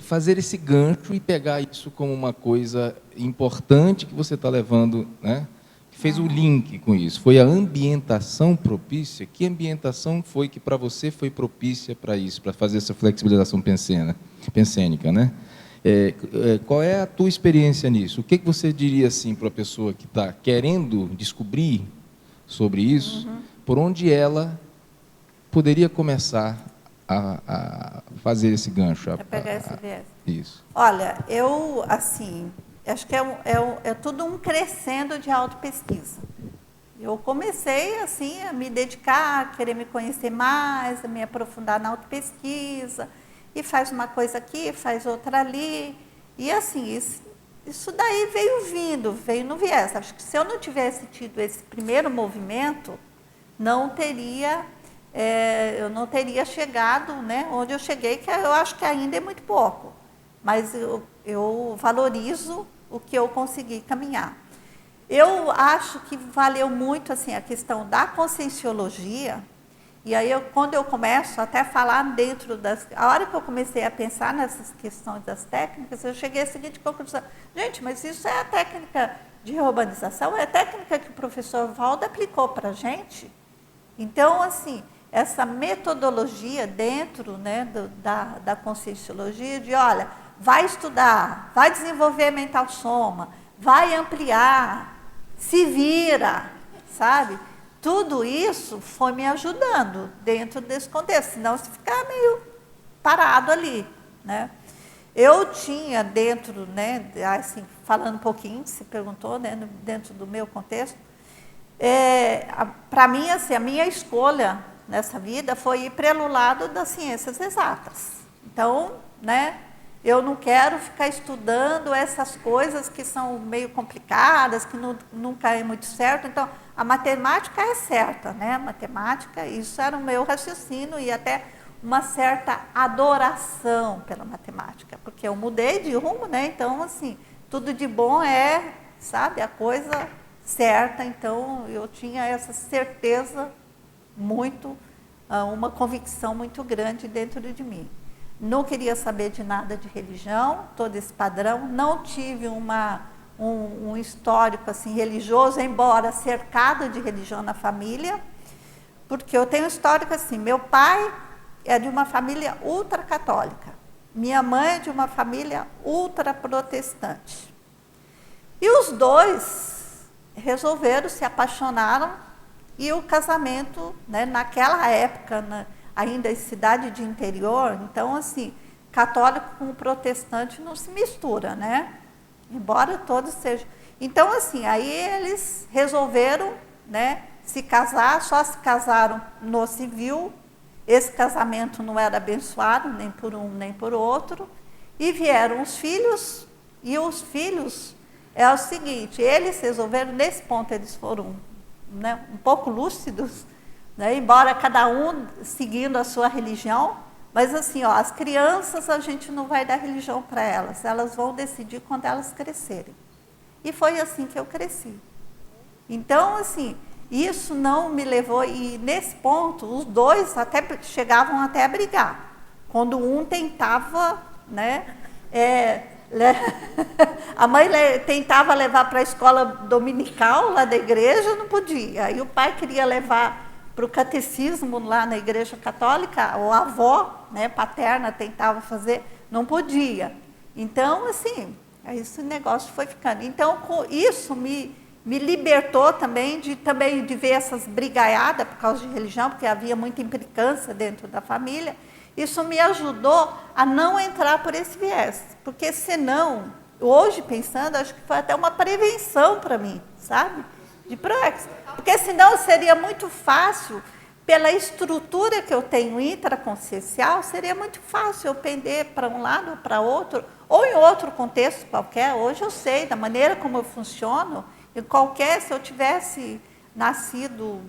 fazer esse gancho e pegar isso como uma coisa importante que você está levando, né? Que fez o link com isso? Foi a ambientação propícia? Que ambientação foi que para você foi propícia para isso, para fazer essa flexibilização pensênica, né? Qual é a tua experiência nisso? O que você diria assim para a pessoa que está querendo descobrir sobre isso? Por onde ela poderia começar a fazer esse gancho? A pegar esse viés. Isso. Olha, eu, assim, acho que é tudo um crescendo de autopesquisa. Eu comecei, assim, a me dedicar, a querer me conhecer mais, a me aprofundar na autopesquisa, e faz uma coisa aqui, faz outra ali, e assim, isso daí veio no viés. Acho que se eu não tivesse tido esse primeiro movimento, eu não teria chegado, né, onde eu cheguei, que eu acho que ainda é muito pouco, mas eu valorizo o que eu consegui caminhar. Eu acho que valeu muito assim, a questão da conscienciologia, e aí quando eu começo até a falar a hora que eu comecei a pensar nessas questões das técnicas, eu cheguei à seguinte conclusão: gente, mas isso é a técnica de reurbanização, é a técnica que o professor Valdo aplicou para a gente. Então, assim, essa metodologia dentro, né, da conscienciologia, de olha, vai estudar, vai desenvolver mental soma, vai ampliar, se vira, sabe? Tudo isso foi me ajudando dentro desse contexto, senão você ficar meio parado ali, né? Eu tinha dentro, né, assim, falando um pouquinho, você perguntou, né, dentro do meu contexto, para mim, assim, a minha escolha nessa vida foi ir pelo lado das ciências exatas. Então, né, eu não quero ficar estudando essas coisas que são meio complicadas, que nunca é muito certo. Então, a matemática é certa, né? A matemática, isso era o meu raciocínio e até uma certa adoração pela matemática, porque eu mudei de rumo, né? Então, assim, tudo de bom sabe, a coisa certa. Então, eu tinha essa certeza muito, uma convicção muito grande dentro de mim. Não queria saber de nada de religião, todo esse padrão, não tive um histórico assim, religioso, embora cercado de religião na família, porque eu tenho um histórico assim, meu pai é de uma família ultracatólica, minha mãe é de uma família ultraprotestante. E os dois resolveram, se apaixonaram, e o casamento, né, naquela época, ainda em cidade de interior, então assim, católico com protestante não se mistura, né? Embora todos sejam. Então assim, aí eles resolveram, né, se casar, só se casaram no civil, esse casamento não era abençoado, nem por um nem por outro, e vieram os filhos, e os filhos, é o seguinte, eles resolveram, nesse ponto eles foram, né, um pouco lúcidos, né, embora cada um seguindo a sua religião, mas assim, ó, as crianças a gente não vai dar religião para elas vão decidir quando elas crescerem. E foi assim que eu cresci. Então, assim, isso não me levou, e nesse ponto, os dois até chegavam até a brigar. Quando um tentava, né, a mãe tentava levar para a escola dominical lá da igreja, não podia. Aí o pai queria levar para o catecismo lá na igreja católica, ou a avó, né, paterna tentava fazer, não podia. Então, assim, esse negócio foi ficando. Então, isso me libertou também de ver essas brigaiadas por causa de religião, porque havia muita implicância dentro da família. Isso me ajudou a não entrar por esse viés, porque senão, hoje pensando, acho que foi até uma prevenção para mim, sabe? Porque senão seria muito fácil, pela estrutura que eu tenho intraconsciencial, seria muito fácil eu pender para um lado ou para outro, ou em outro contexto qualquer. Hoje eu sei, da maneira como eu funciono, se eu tivesse nascido,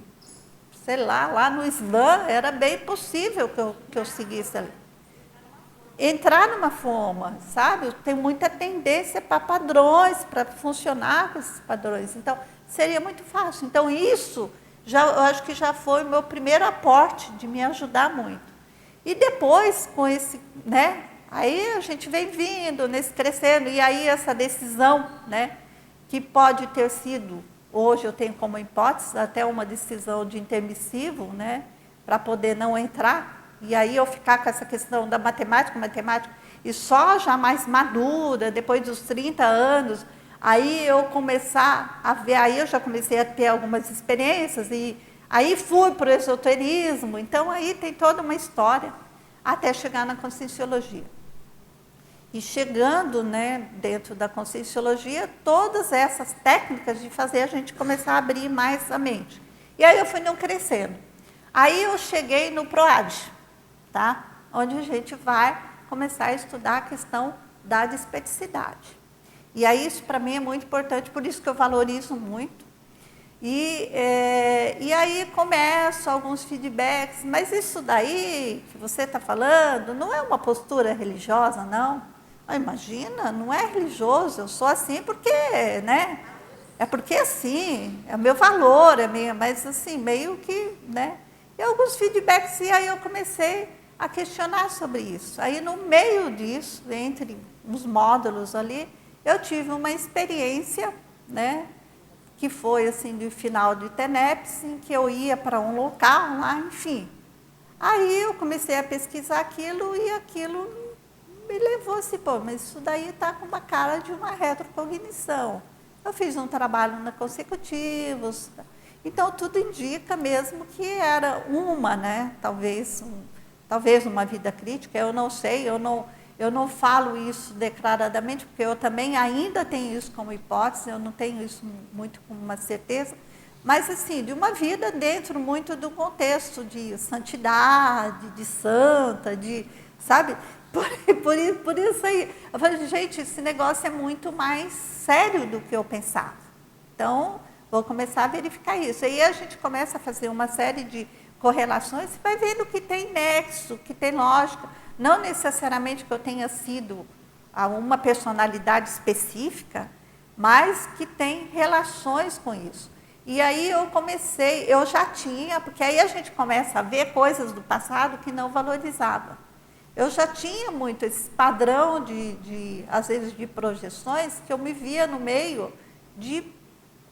sei lá no Islã, era bem possível que eu seguisse ali. Entrar numa forma, sabe? Eu tenho muita tendência para padrões, para funcionar com esses padrões. Então, seria muito fácil. Então, isso, eu acho que já foi o meu primeiro aporte de me ajudar muito. E depois, com esse, né? Aí a gente vem vindo, crescendo, e aí essa decisão, né? Que pode ter sido, hoje eu tenho como hipótese, até uma decisão de intermissivo, né? Para poder não entrar. E aí eu ficar com essa questão da matemática, e só já mais madura, depois dos 30 anos, aí eu começar a ver, aí eu já comecei a ter algumas experiências, e aí fui para o esoterismo, então aí tem toda uma história, até chegar na conscienciologia. E chegando, né, dentro da conscienciologia, todas essas técnicas de fazer a gente começar a abrir mais a mente. E aí eu fui não crescendo. Aí eu cheguei no PROAD, tá? Onde a gente vai começar a estudar a questão da despeticidade. E aí isso para mim é muito importante, por isso que eu valorizo muito. E aí começam alguns feedbacks, mas isso daí que você está falando não é uma postura religiosa, não? Imagina, não é religioso, eu sou assim porque, né? É porque assim, é o meu valor, mas assim, meio que, né? E alguns feedbacks, e aí eu comecei a questionar sobre isso. Aí no meio disso, entre os módulos ali, eu tive uma experiência, né? Que foi assim, do final de TENEPS, em que eu ia para um local lá, enfim. Aí eu comecei a pesquisar aquilo, e aquilo me levou assim, pô, mas isso daí está com uma cara de uma retrocognição. Eu fiz um trabalho na Consecutivos, então tudo indica mesmo que era uma, né, talvez uma vida crítica, eu não sei, eu não falo isso declaradamente, porque eu também ainda tenho isso como hipótese, eu não tenho isso muito com uma certeza, mas assim, de uma vida dentro muito do contexto de santidade, de santa, de, sabe? Por isso aí, eu falei, gente, esse negócio é muito mais sério do que eu pensava. Então, vou começar a verificar isso. Aí a gente começa a fazer uma série de correlações e vai vendo que tem nexo, que tem lógica. Não necessariamente que eu tenha sido uma personalidade específica, mas que tem relações com isso. E aí eu já tinha, porque aí a gente começa a ver coisas do passado que não valorizava. Eu já tinha muito esse padrão às vezes, de projeções, que eu me via no meio de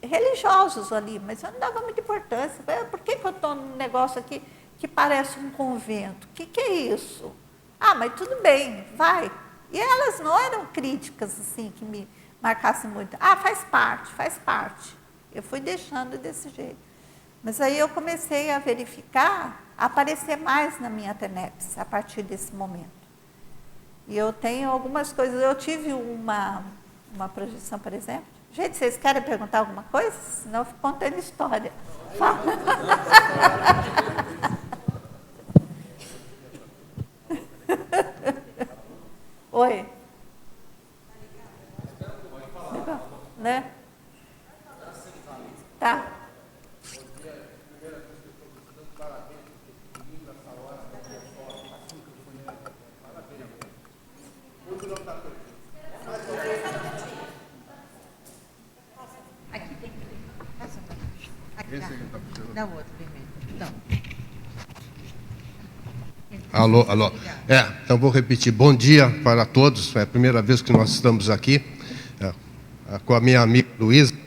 religiosos ali, mas eu não dava muita importância. Por que eu estou num negócio aqui que parece um convento? O que é isso? Ah, mas tudo bem, vai. E elas não eram críticas assim, que me marcassem muito. Ah, faz parte, faz parte. Eu fui deixando desse jeito. Mas aí eu comecei a verificar, a aparecer mais na minha TENEPS, a partir desse momento. E eu tenho algumas coisas. Eu tive uma projeção, por exemplo. Gente, vocês querem perguntar alguma coisa? Senão eu fico contando história. Fala. Oi. Né? Tá. Aqui tem. Aqui dá outro vermelho. Então. Alô, alô. Então vou repetir. Bom dia para todos. É a primeira vez que nós estamos aqui com a minha amiga Luzia.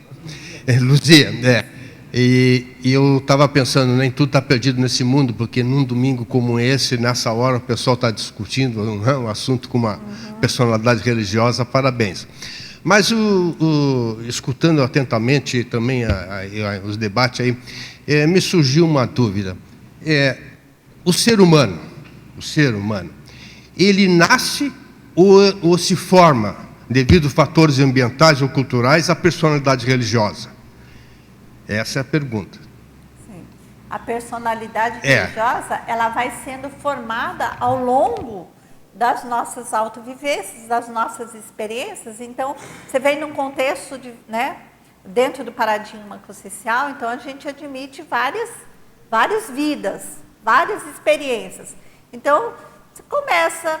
E eu estava pensando, nem tudo está perdido nesse mundo, porque num domingo como esse, nessa hora, o pessoal está discutindo um assunto com uma personalidade religiosa. Parabéns. Mas escutando atentamente também os debates aí, me surgiu uma dúvida. O ser humano, ele nasce ou se forma, devido a fatores ambientais ou culturais, a personalidade religiosa? Essa é a pergunta. Sim. A personalidade religiosa, ela vai sendo formada ao longo das nossas autovivências, das nossas experiências. Então, você vem num contexto dentro do paradigma consciencial, então a gente admite várias vidas, várias experiências. Então, você começa,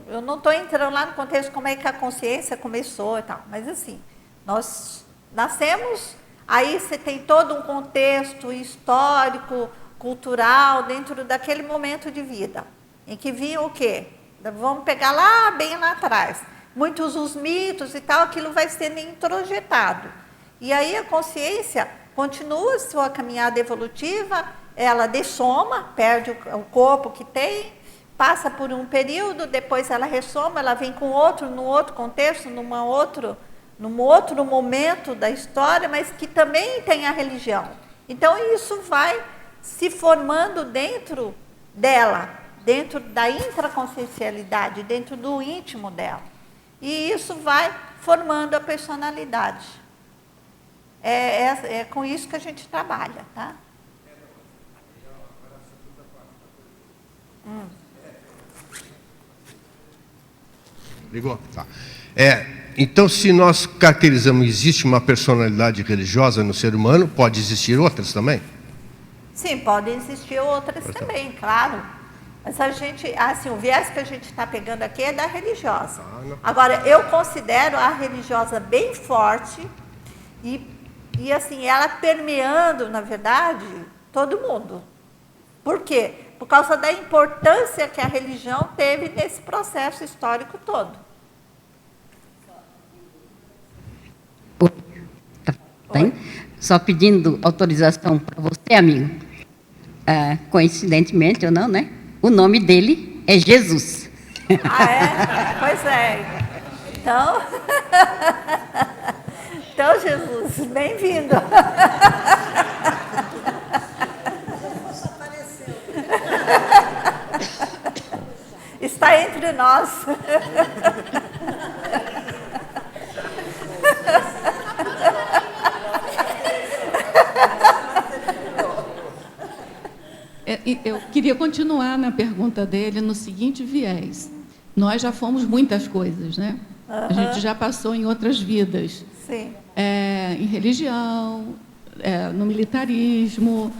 eu não estou entrando lá no contexto como é que a consciência começou e tal, mas assim, nós nascemos, aí você tem todo um contexto histórico, cultural, dentro daquele momento de vida, em que vinha o quê? Vamos pegar bem lá atrás. Muitos os mitos e tal, aquilo vai sendo introjetado. E aí a consciência continua sua caminhada evolutiva, ela dessoma, perde o corpo que tem, passa por um período, depois ela ressoma, ela vem com num outro contexto, num outro momento da história, mas que também tem a religião. Então, isso vai se formando dentro dela, dentro da intraconsciencialidade, dentro do íntimo dela. E isso vai formando a personalidade. É com isso que a gente trabalha, tá? Ligou? Tá. Então, se nós caracterizamos, existe uma personalidade religiosa no ser humano, pode existir outras também? Sim, podem existir outras também, claro. Mas a gente, assim, o viés que a gente está pegando aqui é da religiosa. Agora, eu considero a religiosa bem forte e assim, ela permeando, na verdade, todo mundo. Por quê? Por causa da importância que a religião teve nesse processo histórico todo. Só pedindo autorização para você, amigo. Coincidentemente ou não, né? O nome dele é Jesus. Ah, é? Pois é. Então, Jesus, bem-vindo. Está entre nós. Eu queria continuar na pergunta dele no seguinte viés. Nós já fomos muitas coisas, né? A gente já passou em outras vidas. Sim. Em religião, no militarismo,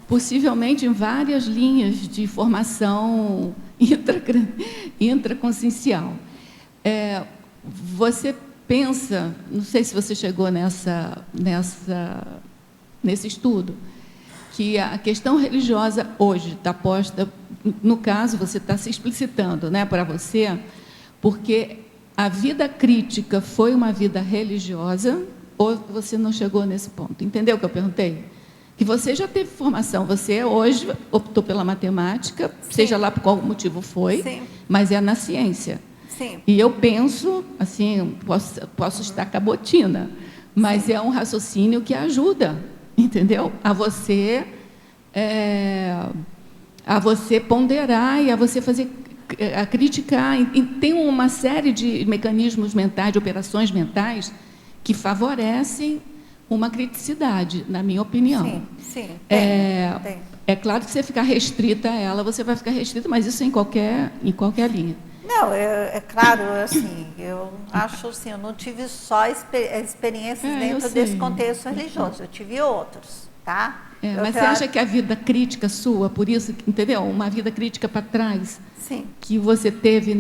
possivelmente em várias linhas de formação intraconsciencial. Você pensa, não sei se você chegou nesse estudo, que a questão religiosa hoje está posta, no caso, você está se explicitando, né, para você, porque a vida crítica foi uma vida religiosa, ou você não chegou nesse ponto? Entendeu o que eu perguntei? Que você já teve formação, você hoje optou pela matemática, sim, seja lá por qual motivo foi, sim, mas é na ciência. Sim. E eu penso, assim, posso estar cabotina, mas sim, é um raciocínio que ajuda, entendeu? A você ponderar e a você a criticar. E tem uma série de mecanismos mentais, de operações mentais, que favorecem uma criticidade, na minha opinião. Sim, sim. Tem. É claro que você ficar restrita a ela, você vai ficar restrita, mas isso em qualquer linha. Não, é claro, assim, eu acho assim, eu não tive só experiências dentro desse contexto religioso, eu tive outros, tá? Mas você acha que a vida crítica sua, por isso, entendeu? Uma vida crítica para trás, sim, que você teve,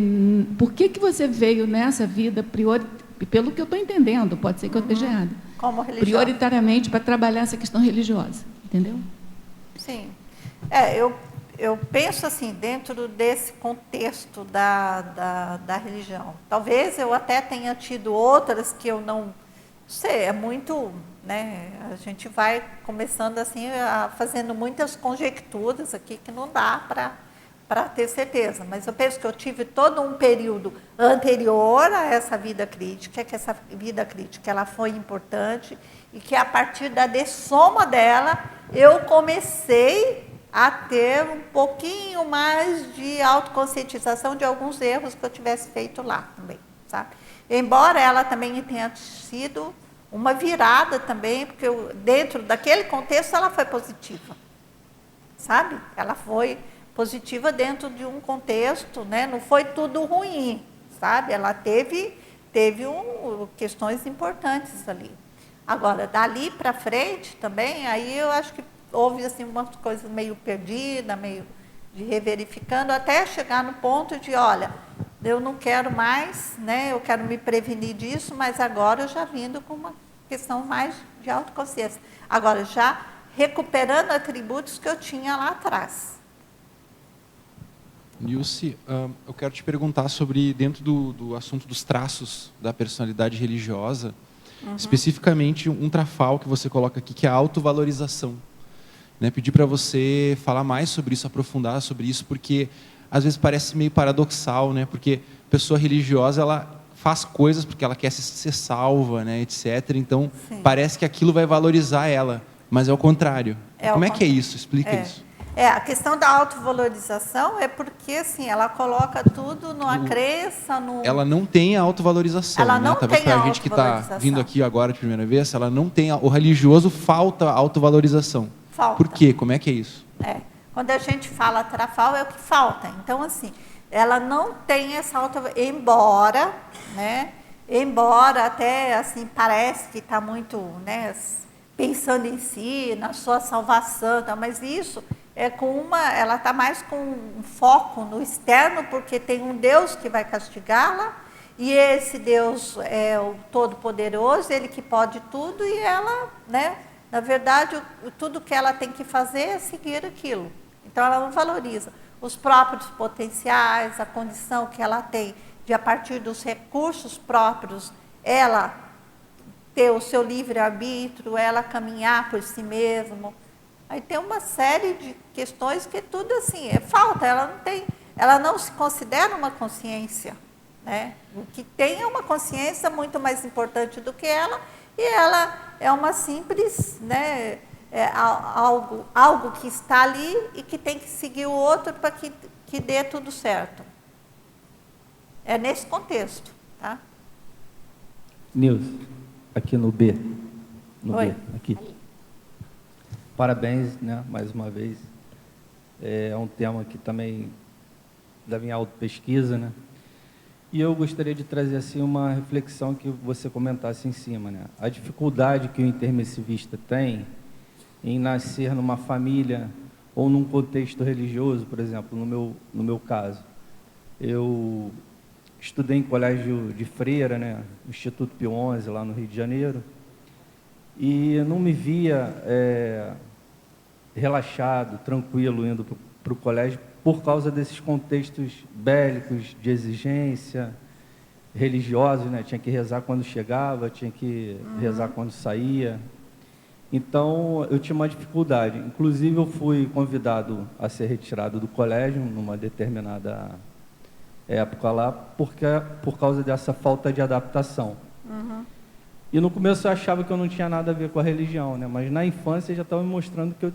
por que você veio nessa vida, pelo que eu estou entendendo, pode ser que eu esteja errada, como religiosa, prioritariamente para trabalhar essa questão religiosa, entendeu? Sim. Eu penso assim, dentro desse contexto da religião. Talvez eu até tenha tido outras que eu não sei, é muito, né? A gente vai começando assim, fazendo muitas conjecturas aqui que não dá para ter certeza. Mas eu penso que eu tive todo um período anterior a essa vida crítica, que essa vida crítica ela foi importante e que a partir da dessoma dela eu comecei a ter um pouquinho mais de autoconscientização de alguns erros que eu tivesse feito lá também, sabe? Embora ela também tenha sido uma virada também, porque dentro daquele contexto ela foi positiva, sabe? Ela foi positiva dentro de um contexto, né? Não foi tudo ruim, sabe? Ela teve questões importantes ali. Agora, dali para frente também, aí eu acho que houve assim, umas coisas meio perdidas, meio de reverificando, até chegar no ponto de, olha, eu não quero mais, né, eu quero me prevenir disso, mas agora eu já vindo com uma questão mais de autoconsciência. Agora, já recuperando atributos que eu tinha lá atrás. Nilce, eu quero te perguntar sobre, dentro do assunto dos traços da personalidade religiosa, especificamente um trafal que você coloca aqui, que é a autovalorização. Né, pedir para você falar mais sobre isso, aprofundar sobre isso, porque às vezes parece meio paradoxal, né, porque a pessoa religiosa ela faz coisas porque ela quer ser salva, né, etc. Então, sim, parece que aquilo vai valorizar ela, mas é o contrário. Como é que é isso? Explica isso. A questão da autovalorização é porque assim, ela coloca tudo numa crença, Ela não tem a autovalorização, ela não Talvez tem para a gente que está vindo aqui agora de primeira vez, ela não tem o religioso falta a autovalorização. Falta. Por quê? Como é que é isso? Quando a gente fala trafal, é o que falta. Então, assim, ela não tem essa embora, né? Embora até, assim, parece que está muito, né, pensando em si, na sua salvação, tá? Mas isso é ela está mais com um foco no externo, porque tem um Deus que vai castigá-la, e esse Deus é o Todo-Poderoso, ele que pode tudo, e ela, né? Na verdade, tudo que ela tem que fazer é seguir aquilo. Então, ela não valoriza os próprios potenciais, a condição que ela tem de, a partir dos recursos próprios, ela ter o seu livre-arbítrio, ela caminhar por si mesma. Aí tem uma série de questões que tudo assim, falta, ela não se considera uma consciência, né? O que tem é uma consciência muito mais importante do que ela, e ela é uma simples, né, algo que está ali e que tem que seguir o outro para que dê tudo certo. É nesse contexto, tá? Nilce, aqui no B. Oi. B, aqui. Parabéns, né, mais uma vez. É um tema que também da minha autopesquisa, né? E eu gostaria de trazer assim uma reflexão que você comentasse em cima, né? A dificuldade que o intermissivista tem em nascer numa família ou num contexto religioso, por exemplo, no meu caso. Eu estudei em colégio de freira, né, Instituto Pio XI, lá no Rio de Janeiro, e não me via relaxado, tranquilo, indo para o colégio, por causa desses contextos bélicos, de exigência, religiosos, né? Tinha que rezar quando chegava, tinha que rezar quando saía. Então, eu tinha uma dificuldade. Inclusive, eu fui convidado a ser retirado do colégio, numa determinada época lá, por causa dessa falta de adaptação. E no começo eu achava que eu não tinha nada a ver com a religião, né? Mas na infância já estava me mostrando que eu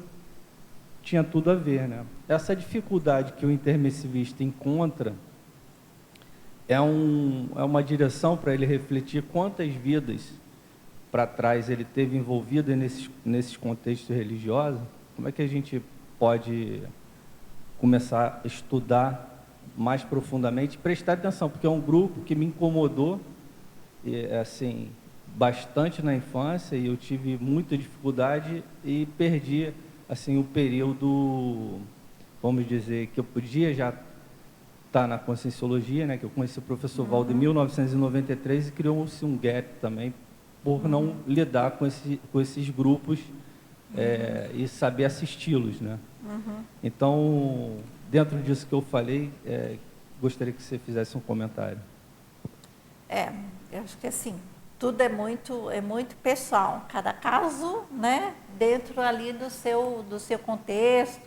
tinha tudo a ver, né? Essa dificuldade que o intermissivista encontra é uma direção para ele refletir quantas vidas para trás ele teve envolvido nesses contextos religiosos. Como é que a gente pode começar a estudar mais profundamente, prestar atenção, porque é um grupo que me incomodou assim, bastante na infância, e eu tive muita dificuldade e perdi assim, o período, vamos dizer, que eu podia já estar na Conscienciologia, né, que eu conheci o professor Valdo em 1993 e criou-se um gap também, por não lidar com esses grupos e saber assisti-los, né? Então, dentro disso que eu falei, gostaria que você fizesse um comentário. Eu acho que assim, tudo é muito pessoal, cada caso, né, dentro ali do seu contexto,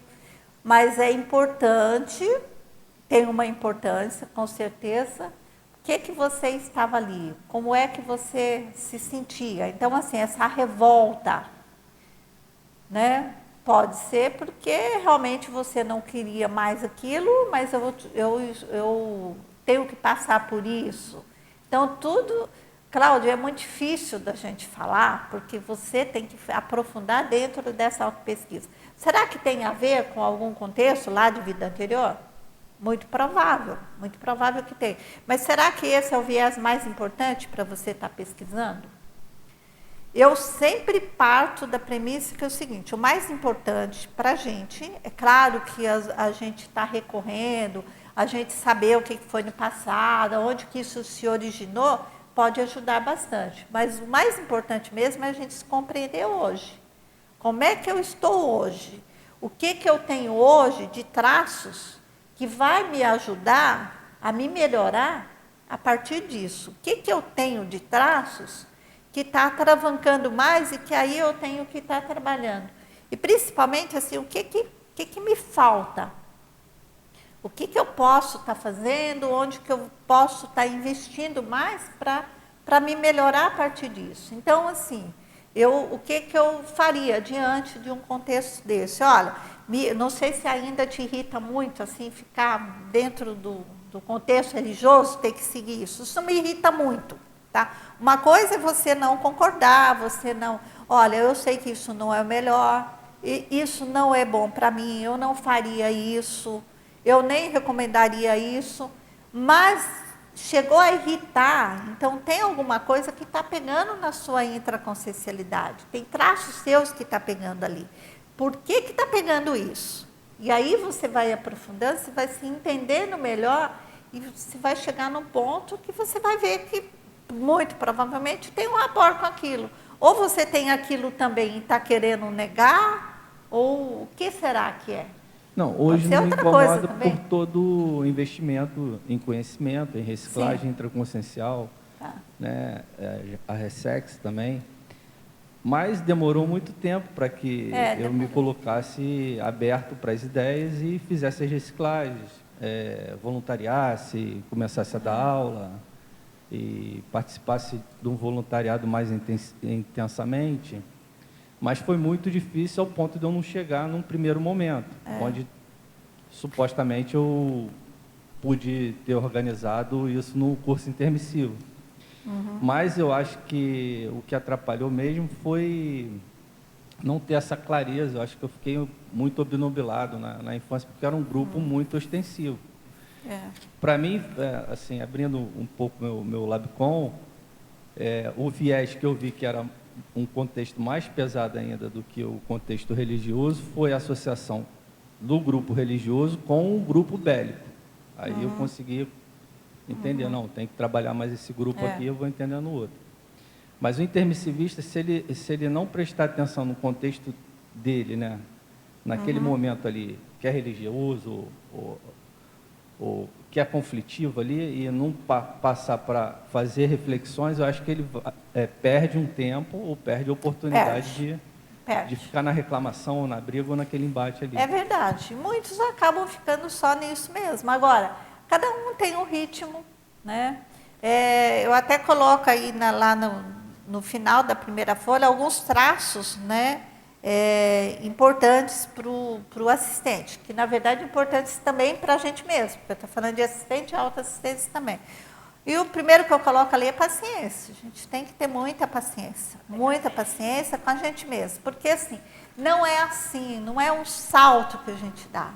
mas é importante, tem uma importância, com certeza. O que você estava ali? Como é que você se sentia? Então, assim, essa revolta, né, pode ser porque realmente você não queria mais aquilo, mas eu tenho que passar por isso. Então, tudo... Cláudio, é muito difícil da gente falar, porque você tem que aprofundar dentro dessa autopesquisa. Será que tem a ver com algum contexto lá de vida anterior? Muito provável que tem. Mas será que esse é o viés mais importante para você estar pesquisando? Eu sempre parto da premissa que é o seguinte: o mais importante para a gente, é claro que a gente está recorrendo, a gente saber o que foi no passado, onde que isso se originou, pode ajudar bastante. Mas o mais importante mesmo é a gente se compreender hoje. Como é que eu estou hoje? O que eu tenho hoje de traços que vai me ajudar a me melhorar a partir disso? O que eu tenho de traços que está atravancando mais e que aí eu tenho que estar trabalhando? E principalmente assim, o que me falta? O que eu posso estar fazendo, onde que eu posso estar investindo mais para me melhorar a partir disso? Então, assim, o que eu faria diante de um contexto desse? Olha, não sei se ainda te irrita muito, assim, ficar dentro do contexto religioso, ter que seguir isso. Isso me irrita muito, tá? Uma coisa é você não concordar, você não... Olha, eu sei que isso não é o melhor, isso não é bom para mim, eu não faria isso, eu nem recomendaria isso, mas chegou a irritar, então tem alguma coisa que está pegando na sua intraconsciencialidade, tem traços seus que está pegando ali. Por que está pegando isso? E aí você vai aprofundando, você vai se entendendo melhor e você vai chegar num ponto que você vai ver que, muito provavelmente, tem um rapport com aquilo. Ou você tem aquilo também e está querendo negar, ou o que será que é? Não, hoje não me incomoda por todo o investimento em conhecimento, em reciclagem intraconsciencial, né, a Ressex também. Mas demorou muito tempo para que eu me colocasse aberto para as ideias e fizesse as reciclagens, voluntariasse, começasse a dar aula e participasse de um voluntariado mais intensamente. Mas foi muito difícil ao ponto de eu não chegar num primeiro momento, onde supostamente eu pude ter organizado isso no curso intermissivo. Mas eu acho que o que atrapalhou mesmo foi não ter essa clareza. Eu acho que eu fiquei muito obnubilado na infância, porque era um grupo muito ostensivo. Para mim, assim, abrindo um pouco meu Labcom, o viés que eu vi que era um contexto mais pesado ainda do que o contexto religioso foi a associação do grupo religioso com o grupo bélico. Aí eu consegui entender, não, tem que trabalhar mais esse grupo aqui, eu vou entender no outro. Mas o intermissivista, se ele não prestar atenção no contexto dele, né, naquele momento ali, que é religioso ou que é conflitivo ali, e não passar para fazer reflexões, eu acho que ele perde um tempo ou perde a oportunidade de ficar na reclamação, ou na briga, ou naquele embate ali. É verdade. Muitos acabam ficando só nisso mesmo. Agora, cada um tem um ritmo, né? Eu até coloco aí lá no final da primeira folha alguns traços, né, importantes para o assistente, que na verdade importantes também para a gente mesmo, porque eu estou falando de assistente e autoassistência também. E o primeiro que eu coloco ali é paciência. A gente tem que ter muita paciência com a gente mesmo, porque assim, não é um salto que a gente dá.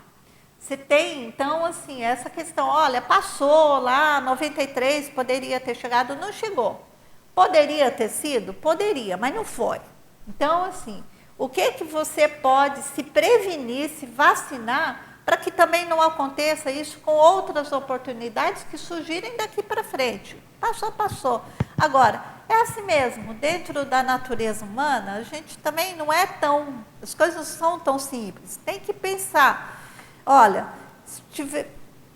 Você tem, então, assim, essa questão, olha, passou lá, 93, poderia ter chegado, não chegou. Poderia ter sido? Poderia, mas não foi. Então, assim, o que você pode se prevenir, se vacinar, para que também não aconteça isso com outras oportunidades que surgirem daqui para frente? Passou. Agora, é assim mesmo, dentro da natureza humana, a gente também não é as coisas não são tão simples. Tem que pensar, olha,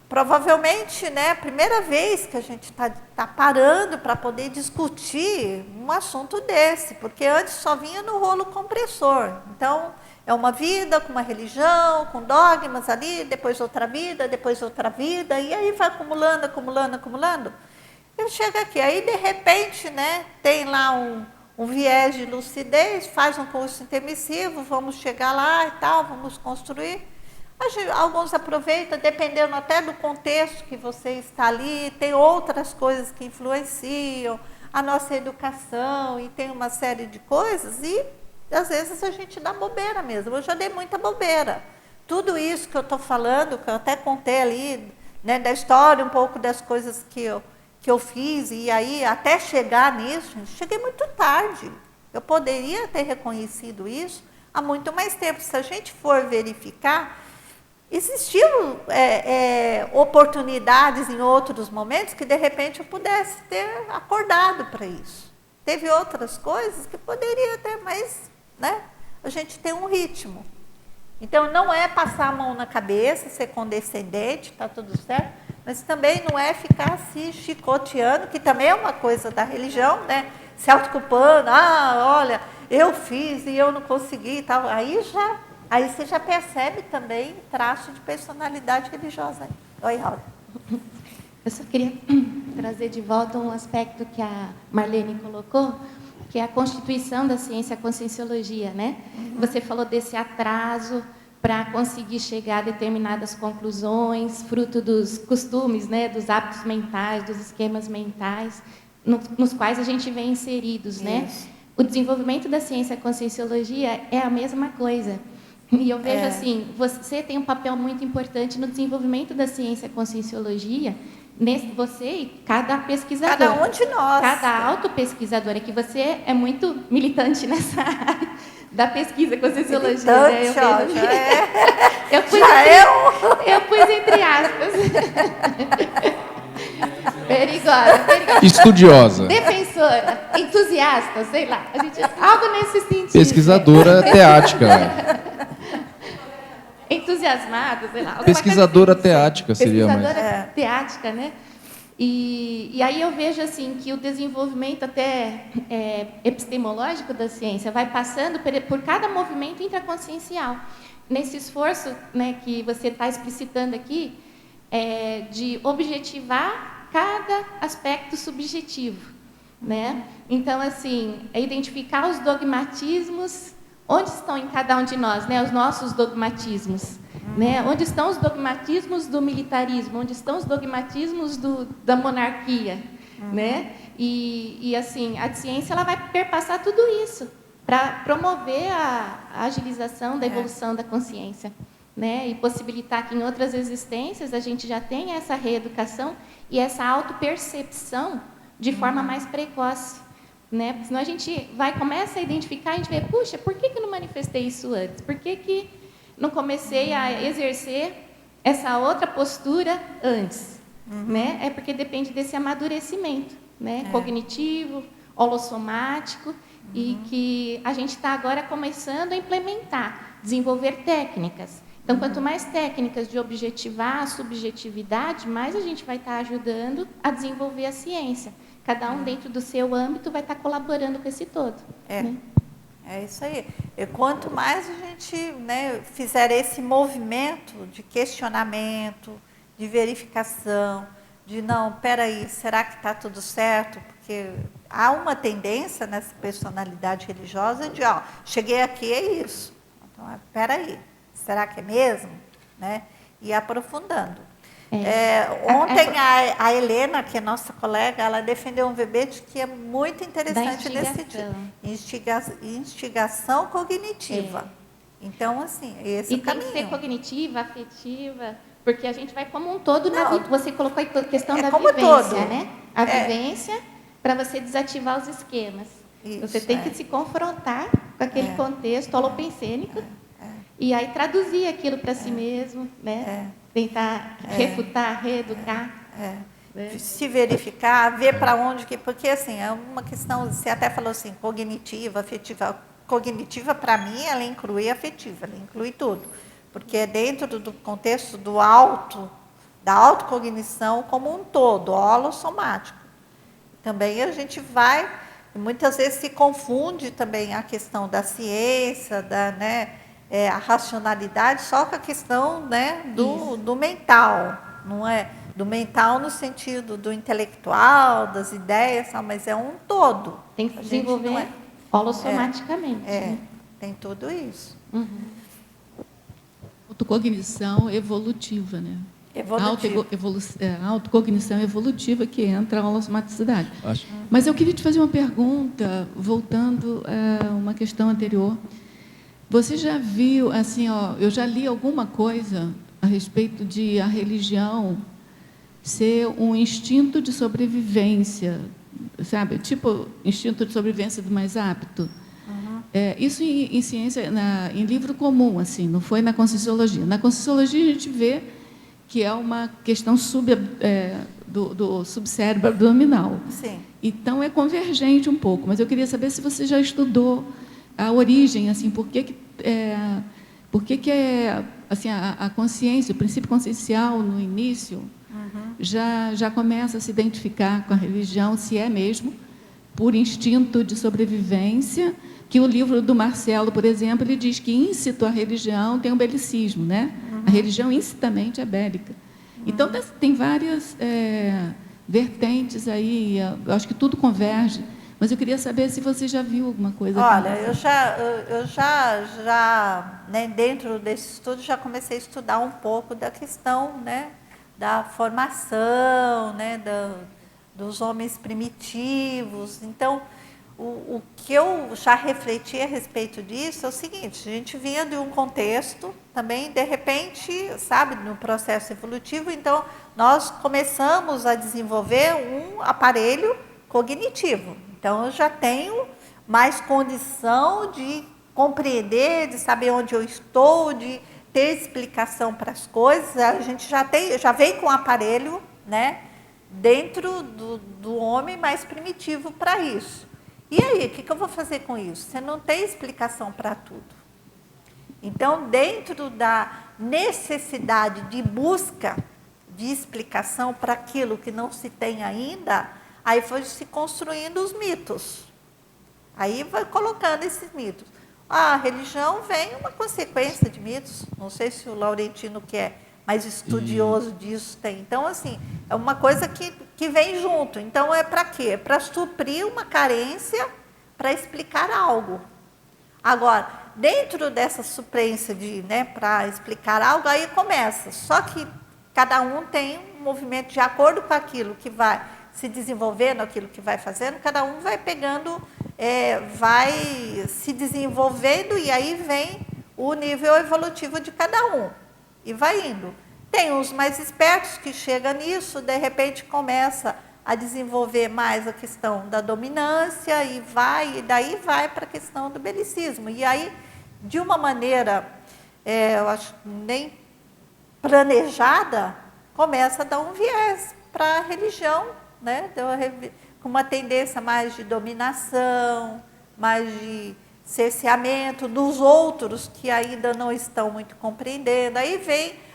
provavelmente, né, primeira vez que a gente está parando para poder discutir um assunto desse, porque antes só vinha no rolo compressor. Então, é uma vida com uma religião, com dogmas ali, depois outra vida, e aí vai acumulando. Eu chego aqui, aí de repente, né, tem lá um viés de lucidez, faz um curso intermissivo, vamos chegar lá e tal, vamos construir. Alguns aproveitam, dependendo até do contexto que você está ali, tem outras coisas que influenciam a nossa educação e tem uma série de coisas e às vezes a gente dá bobeira mesmo. Eu já dei muita bobeira. Tudo isso que eu estou falando, que eu até contei ali, né, da história, um pouco das coisas que eu fiz, e aí até chegar nisso, cheguei muito tarde. Eu poderia ter reconhecido isso há muito mais tempo. Se a gente for verificar, existiam oportunidades em outros momentos que, de repente, eu pudesse ter acordado para isso. Teve outras coisas que poderia ter, mas, né, a gente tem um ritmo. Então, não é passar a mão na cabeça, ser condescendente, está tudo certo, mas também não é ficar se chicoteando, que também é uma coisa da religião, né, se autoculpando, olha, eu fiz e eu não consegui e tal. Aí você já percebe também traço de personalidade religiosa. Oi, Raul. Eu só queria trazer de volta um aspecto que a Marlene colocou, que é a constituição da ciência, a conscienciologia, né? Você falou desse atraso para conseguir chegar a determinadas conclusões, fruto dos costumes, né? Dos hábitos mentais, dos esquemas mentais, nos quais a gente vem inseridos, né? O desenvolvimento da ciência, a conscienciologia é a mesma coisa. E eu vejo assim, você tem um papel muito importante no desenvolvimento da ciência, a conscienciologia, você e cada pesquisador. Cada um de nós. Cada autopesquisador. É que você é muito militante nessa área da pesquisa, conscienciologia. Militante, né? Eu pus entre aspas. Perigosa. Estudiosa. Defensora, entusiasta, sei lá. Algo nesse sentido. Pesquisadora teática. Entusiasmada, sei lá. Pesquisadora teática seria mais. Pesquisadora teática, né? E aí eu vejo assim que o desenvolvimento até epistemológico da ciência vai passando por cada movimento intraconsciencial. Nesse esforço, né, que você está explicitando aqui, de objetivar cada aspecto subjetivo, né? Então, assim, identificar os dogmatismos, onde estão em cada um de nós, né, os nossos dogmatismos, né? Onde estão os dogmatismos do militarismo, onde estão os dogmatismos da monarquia, né? E assim, a ciência ela vai perpassar tudo isso para promover a agilização da evolução da consciência, né? E possibilitar que em outras existências a gente já tenha essa reeducação e essa autopercepção de forma mais precoce, né? Porque senão a gente começa a identificar, a gente vê, puxa, por que eu não manifestei isso antes? Por que não comecei a exercer essa outra postura antes? né? É porque depende desse amadurecimento, né? Cognitivo, holossomático, e que a gente está agora começando a implementar, desenvolver técnicas. Então, quanto mais técnicas de objetivar a subjetividade, mais a gente vai estar ajudando a desenvolver a ciência. Cada um dentro do seu âmbito vai estar colaborando com esse todo. Né? É isso aí. E quanto mais a gente, né, fizer esse movimento de questionamento, de verificação, de não, peraí, será que está tudo certo? Porque há uma tendência nessa personalidade religiosa de, ó, cheguei aqui, é isso. Então, peraí, será que é mesmo? Né? E aprofundando. Ontem a Helena, que é nossa colega, ela defendeu um verbete que é muito interessante nesse dia. Instigação cognitiva. Então, assim, esse é o caminho. E tem que ser cognitiva, afetiva, porque a gente vai como um todo na vida. Você colocou a questão da vivência, né? A vivência para você desativar os esquemas. Isso, você tem que se confrontar com aquele contexto holopensênico e aí traduzir aquilo para si mesmo, né? Tentar refutar, reeducar. Né? Se verificar, ver para onde que... Porque, assim, é uma questão... Você até falou assim, cognitiva, afetiva. Cognitiva, para mim, ela inclui afetiva, ela inclui tudo. Porque é dentro do contexto do da autocognição como um todo, holossomático. Também a gente vai... Muitas vezes se confunde também a questão da ciência, a racionalidade, só com a questão, né, do mental, não é? Do mental no sentido do intelectual, das ideias, mas é um todo. Tem que desenvolver holossomaticamente. Tem tudo isso. Autocognição evolutiva, né? Autocognição evolutiva que entra a holossomaticidade. Mas eu queria te fazer uma pergunta, voltando a uma questão anterior. Você já viu, assim, eu já li alguma coisa a respeito de a religião ser um instinto de sobrevivência, sabe? Tipo, instinto de sobrevivência do mais apto. Isso em ciência, em livro comum, assim, não foi na Conscienciologia. Na Conscienciologia a gente vê que é uma questão do subcérebro abdominal. Sim. Então, é convergente um pouco, mas eu queria saber se você já estudou a origem, assim, por que assim, a consciência, o princípio consciencial, no início, já começa a se identificar com a religião, se é mesmo, por instinto de sobrevivência, que o livro do Marcelo, por exemplo, ele diz que íncito à religião tem o belicismo, né? A religião incitamente é bélica. Então, tem várias vertentes aí, eu acho que tudo converge, mas eu queria saber se você já viu alguma coisa. Olha, eu já né, dentro desse estudo, já comecei a estudar um pouco da questão, né, da formação, né, dos homens primitivos. Então, o que eu já refleti a respeito disso é o seguinte: a gente vinha de um contexto também, de repente, sabe, no processo evolutivo, então nós começamos a desenvolver um aparelho cognitivo. Então, eu já tenho mais condição de compreender, de saber onde eu estou, de ter explicação para as coisas. A gente já vem com um aparelho, né, dentro do homem mais primitivo para isso. E aí, o que eu vou fazer com isso? Você não tem explicação para tudo. Então, dentro da necessidade de busca de explicação para aquilo que não se tem ainda, aí foi se construindo os mitos. Aí vai colocando esses mitos. A religião vem uma consequência de mitos. Não sei se o Laurentino, que é mais estudioso disso, tem. Então, assim, é uma coisa que vem junto. Então, é para quê? É para suprir uma carência, para explicar algo. Agora, dentro dessa suprência para explicar algo, aí começa. Só que cada um tem um movimento de acordo com aquilo que vai se desenvolvendo, aquilo que vai fazendo, cada um vai pegando, vai se desenvolvendo, e aí vem o nível evolutivo de cada um. E vai indo. Tem uns mais espertos que chegam nisso, de repente começa a desenvolver mais a questão da dominância, e daí vai para a questão do belicismo. E aí, de uma maneira, eu acho nem planejada, começa a dar um viés para a religião, né? Com uma tendência mais de dominação, mais de cerceamento dos outros que ainda não estão muito compreendendo. Aí,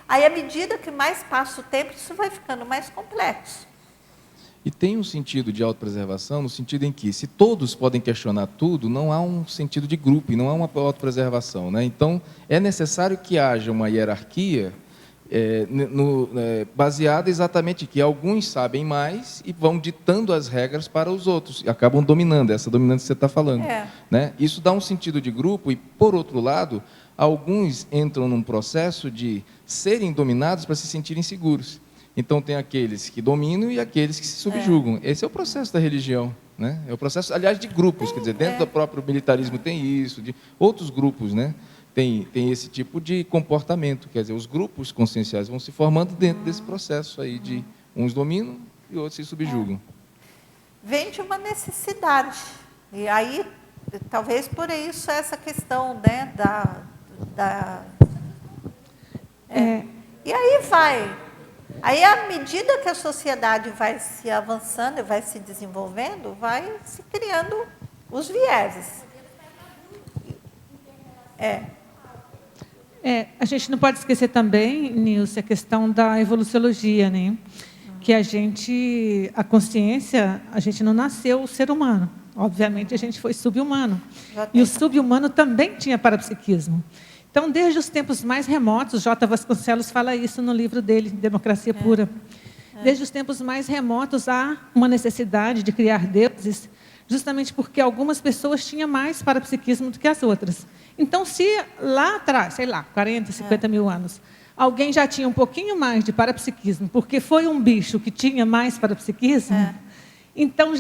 à medida que mais passa o tempo, isso vai ficando mais complexo. E tem um sentido de autopreservação, no sentido em que, se todos podem questionar tudo, não há um sentido de grupo, e não há uma autopreservação, né? Então, é necessário que haja uma hierarquia baseada exatamente que alguns sabem mais e vão ditando as regras para os outros, e acabam dominando, essa dominância que você está falando. Né? Isso dá um sentido de grupo, e, por outro lado, alguns entram num processo de serem dominados para se sentirem seguros. Então, tem aqueles que dominam e aqueles que se subjugam. Esse é o processo da religião. Né? É o processo, aliás, de grupos. Quer dizer, dentro do próprio militarismo tem isso, de outros grupos, né? Tem esse tipo de comportamento. Quer dizer, os grupos conscienciais vão se formando dentro desse processo aí de uns dominam e outros se subjugam. Vem de uma necessidade. E aí, talvez por isso, essa questão, né, E aí vai... Aí, à medida que a sociedade vai se avançando e vai se desenvolvendo, vai se criando os vieses. A gente não pode esquecer também, Nilce, a questão da evoluciologia, né? Que a consciência, a gente não nasceu ser humano. Obviamente, a gente foi subhumano. E o subhumano também tinha parapsiquismo. Então, desde os tempos mais remotos, J. Vasconcelos fala isso no livro dele, Democracia Pura. Desde os tempos mais remotos, há uma necessidade de criar deuses, justamente porque algumas pessoas tinham mais parapsiquismo do que as outras. Então, se lá atrás, sei lá, 40, 50 mil anos, alguém já tinha um pouquinho mais de parapsiquismo, porque foi um bicho que tinha mais parapsiquismo, então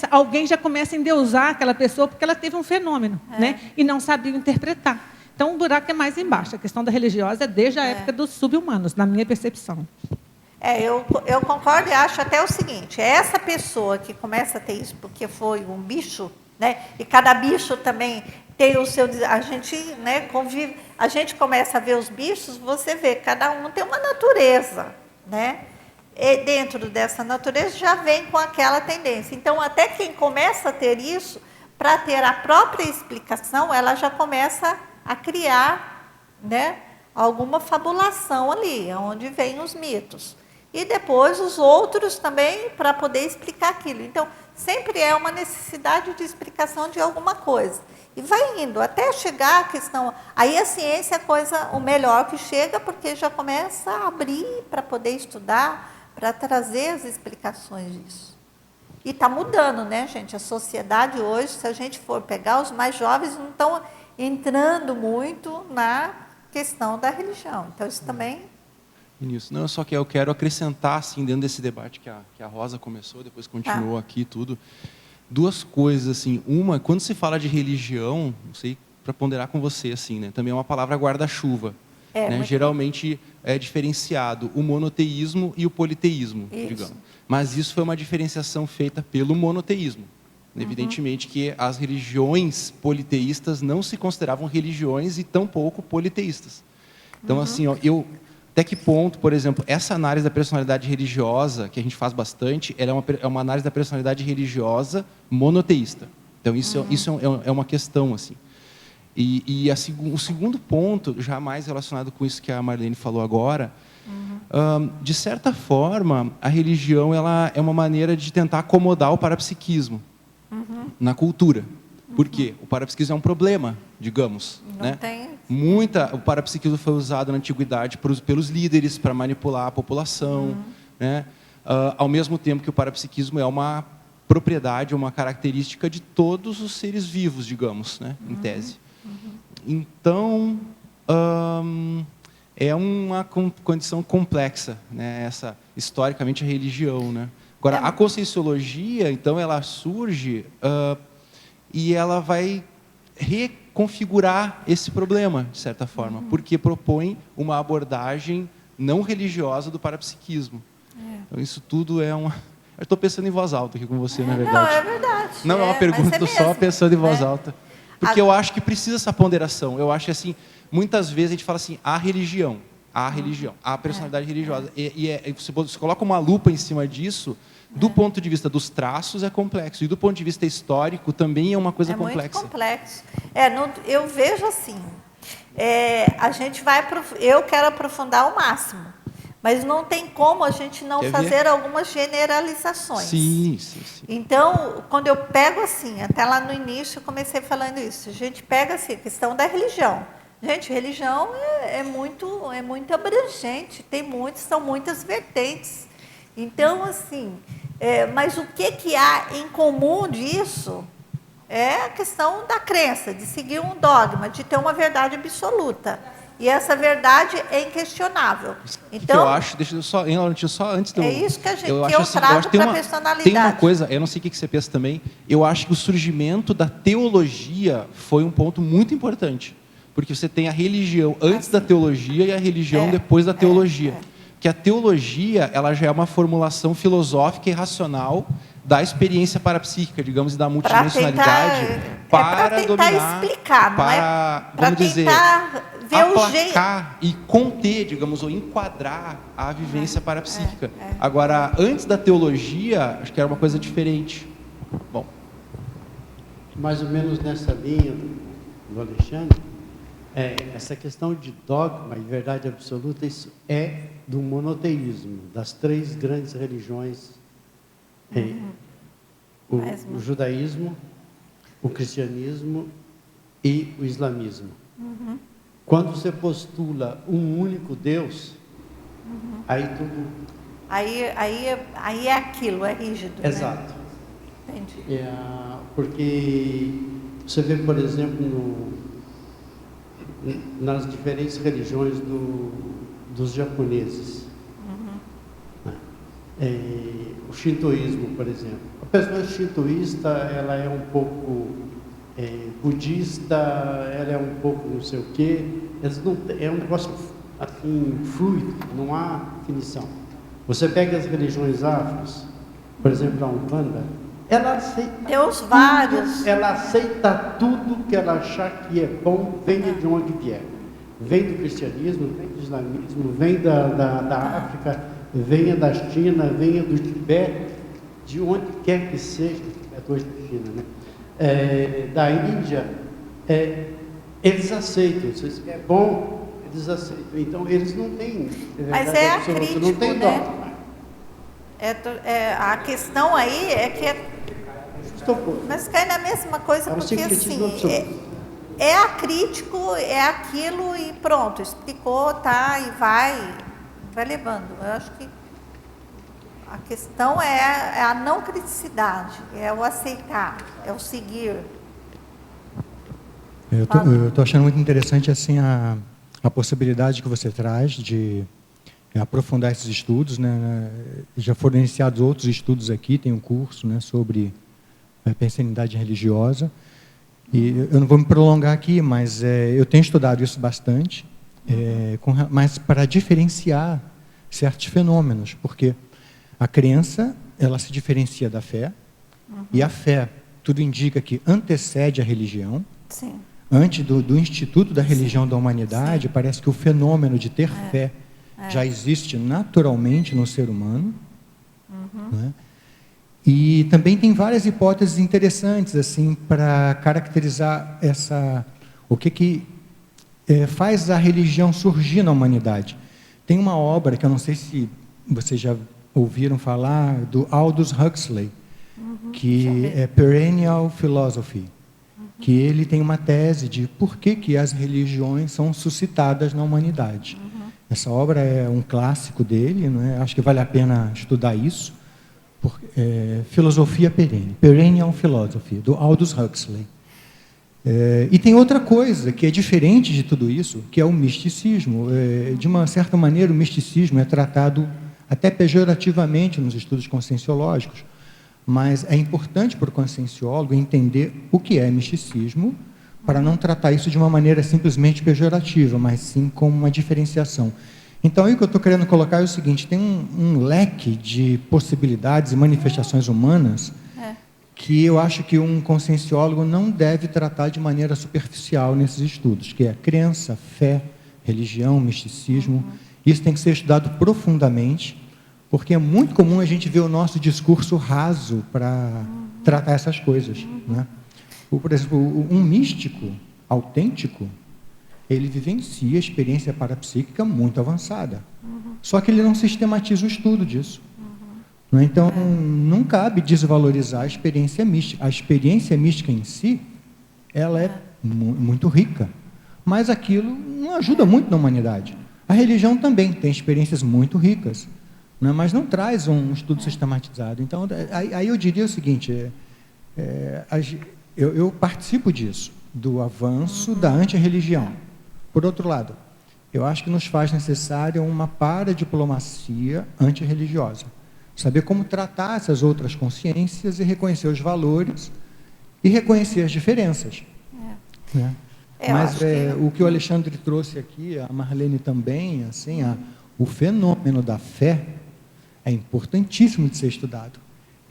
alguém já começa a endeusar aquela pessoa porque ela teve um fenômeno, né? E não sabia interpretar. Então, o buraco é mais embaixo. A questão da religiosa é desde a época dos sub-humanos, na minha percepção. Eu concordo e acho até o seguinte, essa pessoa que começa a ter isso porque foi um bicho, né? E cada bicho também tem o seu... A gente, né, convive, a gente começa a ver os bichos, você vê, cada um tem uma natureza, né? E dentro dessa natureza já vem com aquela tendência. Então, até quem começa a ter isso, para ter a própria explicação, ela já começa a criar, né, alguma fabulação ali, onde vêm os mitos. E depois os outros também para poder explicar aquilo. Então, sempre é uma necessidade de explicação de alguma coisa. E vai indo, até chegar a questão... Aí a ciência é o melhor que chega, porque já começa a abrir para poder estudar, para trazer as explicações disso. E está mudando, né, gente? A sociedade hoje, se a gente for pegar, os mais jovens não estão entrando muito na questão da religião. Então, isso também... Isso. Não, só que eu quero acrescentar, assim, dentro desse debate que a Rosa começou, depois continuou aqui tudo, duas coisas, assim. Uma, quando se fala de religião, não sei, para ponderar com você, assim, né, também é uma palavra guarda-chuva. Né? Geralmente é diferenciado o monoteísmo e o politeísmo, digamos. Mas isso foi uma diferenciação feita pelo monoteísmo. Evidentemente que as religiões politeístas não se consideravam religiões e tampouco politeístas. Então, assim, ó, até que ponto, por exemplo, essa análise da personalidade religiosa, que a gente faz bastante, ela é uma análise da personalidade religiosa monoteísta. Então, isso é uma questão, assim. E o segundo ponto, já mais relacionado com isso que a Marlene falou agora, de certa forma, a religião ela é uma maneira de tentar acomodar o parapsiquismo na cultura. Por quê? O parapsiquismo é um problema, digamos. Né? O parapsiquismo foi usado na antiguidade pelos líderes para manipular a população. Né? Ao mesmo tempo que o parapsiquismo é uma propriedade, uma característica de todos os seres vivos, digamos, né? Em tese. Então, é uma condição complexa, né? Historicamente, a religião. Né? Agora, a conscienciologia, então, ela surge e ela vai reconfigurar esse problema, de certa forma, porque propõe uma abordagem não religiosa do parapsiquismo. Então, isso tudo é uma... Eu estou pensando em voz alta aqui com você, na verdade. Não, é verdade. Não é uma pergunta, estou só pensando em voz alta. Porque eu acho que precisa essa ponderação. Eu acho que, assim, muitas vezes a gente fala assim, a religião. a religião, a personalidade religiosa. E você coloca uma lupa em cima disso, do ponto de vista dos traços é complexo, e do ponto de vista histórico também é uma coisa complexa. É muito complexo. Eu vejo assim, eu quero aprofundar ao máximo, mas não tem como a gente não fazer algumas generalizações. Sim. Então, quando eu pego assim, até lá no início eu comecei falando isso, a gente pega assim, a questão da religião. Gente, religião é muito abrangente, são muitas vertentes. Então, assim, mas o que há em comum disso é a questão da crença, de seguir um dogma, de ter uma verdade absoluta. E essa verdade é inquestionável. Então, eu acho, deixa eu só antes do... É isso que eu trago para a personalidade. Tem uma coisa, eu não sei o que você pensa também, eu acho que o surgimento da teologia foi um ponto muito importante. Porque você tem a religião antes da teologia e a religião depois da teologia. Que a teologia, ela já é uma formulação filosófica e racional da experiência parapsíquica, digamos, e da multidimensionalidade para dominar, explicar, para, não é? vamos dizer, ver aplacar e conter, digamos, ou enquadrar a vivência parapsíquica. Agora, antes da teologia, acho que era uma coisa diferente. Bom. Mais ou menos nessa linha do Alexandre, essa questão de dogma e verdade absoluta, isso é do monoteísmo, das 3 grandes religiões, o judaísmo, o cristianismo e o islamismo. Quando você postula um único Deus, aí tudo... Aí é aquilo, é rígido. Exato. Né? Entendi. Porque você vê, por exemplo, nas diferentes religiões dos japoneses. O shintoísmo, por exemplo. A pessoa shintoísta, ela é um pouco budista, ela é um pouco não sei o quê. É um negócio assim, fluido, não há definição. Você pega as religiões afros, por exemplo, a Umbanda, ela aceita Deus vários. Ela aceita tudo que ela achar que é bom, venha de onde vier. Vem do cristianismo, vem do islamismo, vem da África, venha da China, venha do Tibete, de onde quer que seja, hoje da China, né? Da Índia, eles aceitam. Se é bom, eles aceitam. Então, eles não têm... Mas acrítico, não tem dogma. A questão aí é que... Mas cai na mesma coisa, porque assim... É acrítico, é aquilo e pronto, explicou, tá, e vai levando. Eu acho que a questão é a não criticidade, é o aceitar, é o seguir. Eu estou achando muito interessante assim a possibilidade que você traz de aprofundar esses estudos, né? Já foram iniciados outros estudos aqui, tem um curso, né, sobre personalidade religiosa. E eu não vou me prolongar aqui, mas eu tenho estudado isso bastante, mas para diferenciar certos fenômenos, porque a crença, ela se diferencia da fé, e a fé, tudo indica que antecede a religião. Sim. Antes do Instituto da Religião da Humanidade, parece que o fenômeno de ter fé já existe naturalmente no ser humano. Né? E também tem várias hipóteses interessantes assim para caracterizar o que faz a religião surgir na humanidade. Tem uma obra que eu não sei se vocês já ouviram falar, do Aldous Huxley, que é Perennial Philosophy, que ele tem uma tese de por que as religiões são suscitadas na humanidade. Essa obra é um clássico dele, né? Acho que vale a pena estudar isso. Filosofia Perene, Perennial Philosophy, do Aldous Huxley. E tem outra coisa que é diferente de tudo isso, que é o misticismo. De uma certa maneira, o misticismo é tratado até pejorativamente nos estudos conscienciológicos, mas é importante para o conscienciólogo entender o que é misticismo, para não tratar isso de uma maneira simplesmente pejorativa, mas sim com uma diferenciação. Então, aí o que eu estou querendo colocar é o seguinte, tem um leque de possibilidades e manifestações humanas que eu acho que um conscienciólogo não deve tratar de maneira superficial nesses estudos, que é crença, fé, religião, misticismo. Isso tem que ser estudado profundamente, porque é muito comum a gente ver o nosso discurso raso para tratar essas coisas, né? Por exemplo, um místico autêntico, ele vivencia a experiência parapsíquica muito avançada. Só que ele não sistematiza o estudo disso. Né? Então, não cabe desvalorizar a experiência mística. A experiência mística em si, ela é muito rica, mas aquilo não ajuda muito na humanidade. A religião também tem experiências muito ricas, né? Mas não traz um estudo sistematizado. Então, aí eu diria o seguinte, eu participo disso, do avanço da antirreligião. Por outro lado, eu acho que nos faz necessária uma paradiplomacia antirreligiosa. Saber como tratar essas outras consciências e reconhecer os valores e reconhecer as diferenças. Né? Mas o que o Alexandre trouxe aqui, a Marlene também, assim, o fenômeno da fé é importantíssimo de ser estudado.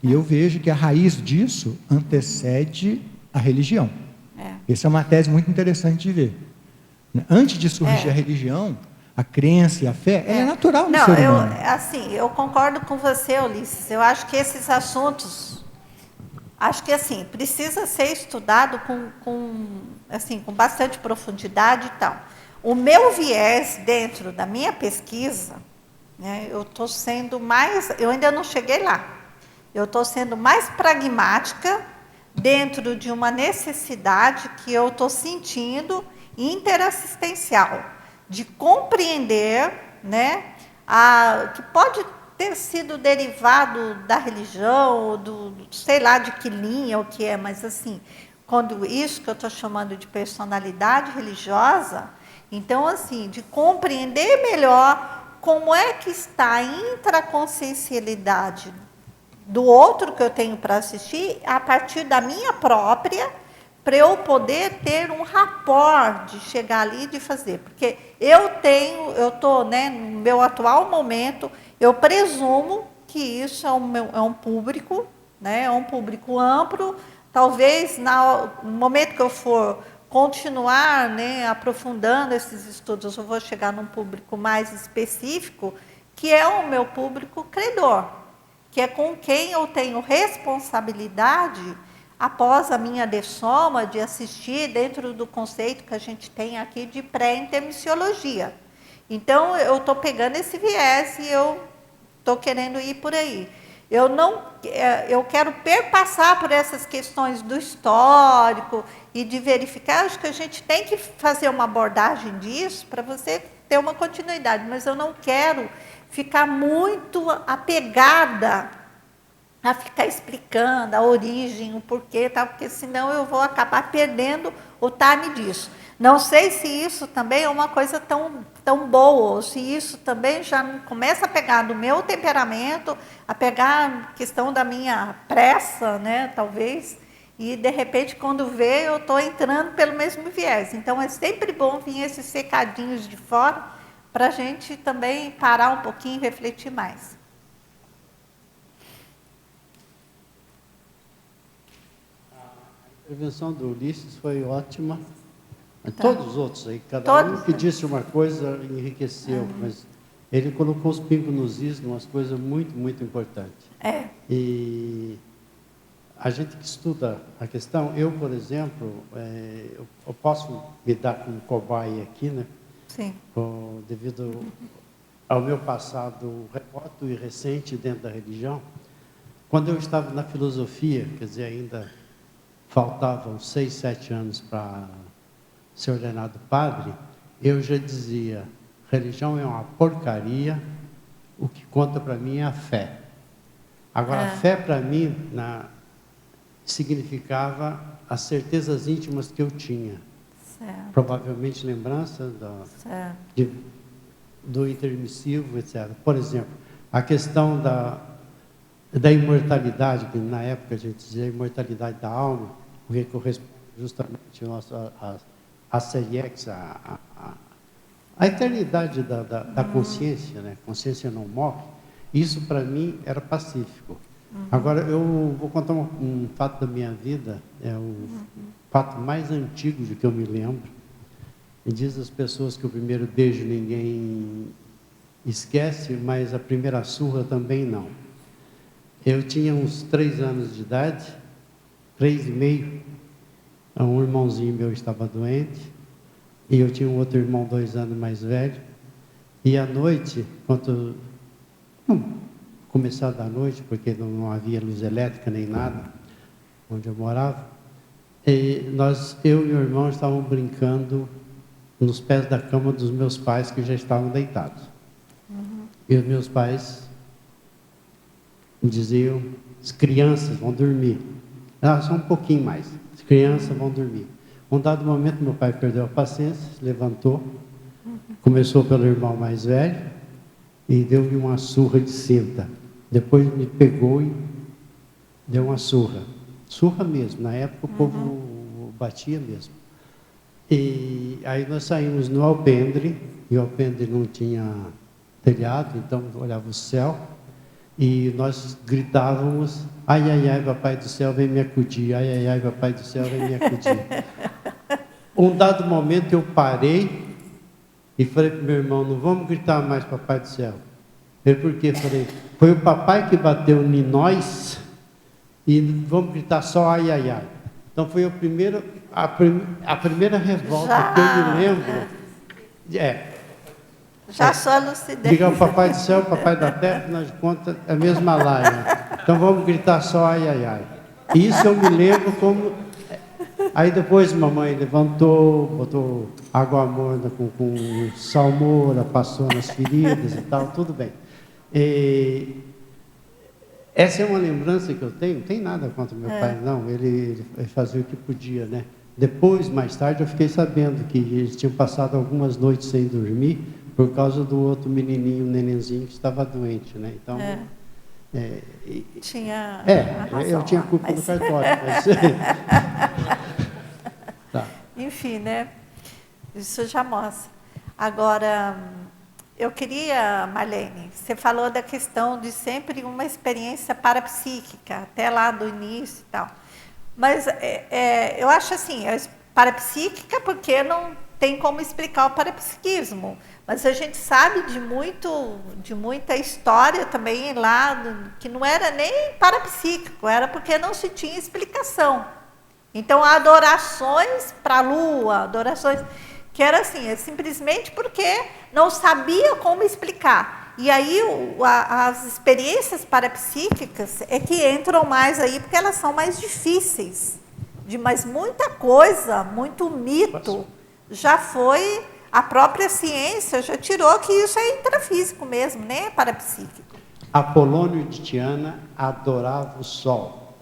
E eu vejo que a raiz disso antecede a religião. Essa é uma tese muito interessante de ver. Antes de surgir a religião, a crença e a fé, ela é natural no ser humano. Eu concordo com você, Ulisses. Eu acho que esses assuntos, precisa ser estudado com bastante profundidade e tal. O meu viés dentro da minha pesquisa, né, eu estou sendo mais, eu ainda não cheguei lá, eu estou sendo mais pragmática dentro de uma necessidade que eu estou sentindo interassistencial, de compreender, né, que pode ter sido derivado da religião, sei lá de que linha ou que é, mas assim, quando isso que eu estou chamando de personalidade religiosa, então assim, de compreender melhor como é que está a intraconsciencialidade do outro que eu tenho para assistir, a partir da minha própria, para eu poder ter um rapport de chegar ali e de fazer. Porque eu estou, né, no meu atual momento, eu presumo que isso é um público, né, é um público amplo. Talvez, no momento que eu for continuar, né, aprofundando esses estudos, eu vou chegar num público mais específico, que é o meu público credor, que é com quem eu tenho responsabilidade após a minha dessoma, de assistir dentro do conceito que a gente tem aqui de pré-intermissiologia. Então, eu estou pegando esse viés e eu estou querendo ir por aí. Eu quero perpassar por essas questões do histórico e de verificar. Acho que a gente tem que fazer uma abordagem disso para você ter uma continuidade, mas eu não quero ficar muito apegada a ficar explicando a origem, o porquê, tal, porque senão eu vou acabar perdendo o time disso. Não sei se isso também é uma coisa tão boa, ou se isso também já começa a pegar do meu temperamento, a pegar a questão da minha pressa, né, talvez, e de repente quando vê eu estou entrando pelo mesmo viés. Então é sempre bom vir esses secadinhos de fora para a gente também parar um pouquinho e refletir mais. A intervenção do Ulisses foi ótima. Todos os outros aí, cada um que disse uma coisa enriqueceu, mas ele colocou os pingos nos is, umas coisas muito, muito importantes. E a gente que estuda a questão, eu, por exemplo, eu posso me dar como cobaia aqui, né? Sim. Devido ao meu passado remoto e recente dentro da religião. Quando eu estava na filosofia, quer dizer, ainda faltavam 6, 7 anos para ser ordenado padre, eu já dizia, religião é uma porcaria, o que conta para mim é a fé. Agora, a fé para mim significava as certezas íntimas que eu tinha. Certo. Provavelmente lembrança do intermissivo, etc. Por exemplo, a questão da imortalidade, que na época a gente dizia a imortalidade da alma, o que corresponde justamente a Seriex, a eternidade da consciência, né? Consciência não morre. Isso, para mim, era pacífico. Agora, eu vou contar um fato da minha vida, é o fato mais antigo de que eu me lembro. E diz as pessoas que o primeiro beijo ninguém esquece, mas a primeira surra também não. Eu tinha uns 3 anos de idade, 3 e meio, um irmãozinho meu estava doente, e eu tinha um outro irmão 2 anos mais velho, e à noite, quando começar da noite, porque não havia luz elétrica nem nada, onde eu morava, e eu e meu irmão estávamos brincando nos pés da cama dos meus pais, que já estavam deitados. E os meus pais me diziam, as crianças vão dormir. Só um pouquinho mais, as crianças vão dormir. Um dado momento, meu pai perdeu a paciência, se levantou, começou pelo irmão mais velho e deu-lhe uma surra de cinta. Depois me pegou e deu uma surra. Surra mesmo, na época o povo batia mesmo. E aí nós saímos no alpendre, e o alpendre não tinha telhado, então olhava o céu, e nós gritávamos, ai, ai, ai, papai do céu, vem me acudir, ai, ai, ai, papai do céu, vem me acudir. Um dado momento eu parei e falei para o meu irmão, não vamos gritar mais papai do céu. Ele, por quê? Falei, foi o papai que bateu em nós, e vamos gritar só ai, ai, ai. Então foi a primeira revolta que eu me lembro. Já só lucidez. Diga o papai do céu, papai da terra, afinal de contas, é a mesma laia. Então vamos gritar só ai, ai, ai. Isso eu me lembro como... Aí depois mamãe levantou, botou água morna com salmoura, passou nas feridas e tal, tudo bem. Essa é uma lembrança que eu tenho, não tem nada contra meu pai, não, ele fazia o que podia, né? Depois, mais tarde, eu fiquei sabendo que eles tinham passado algumas noites sem dormir por causa do outro menininho, nenenzinho, que estava doente, né? Então, tinha eu tinha culpa do cartório. Mas... tá. Enfim, né? Isso já mostra. Agora, eu queria, Marlene, você falou da questão de sempre uma experiência parapsíquica, até lá do início e tal. Mas eu acho assim, parapsíquica porque não tem como explicar o parapsiquismo. Mas a gente sabe de muita história também lá, que não era nem parapsíquico, era porque não se tinha explicação. Então, adorações para a lua, adorações que era assim, simplesmente porque não sabia como explicar. E aí as experiências parapsíquicas é que entram mais aí, porque elas são mais difíceis. Mas muita coisa, muito mito, já foi, a própria ciência já tirou que isso é intrafísico mesmo, nem é parapsíquico. Apolônio de Tiana adorava o sol.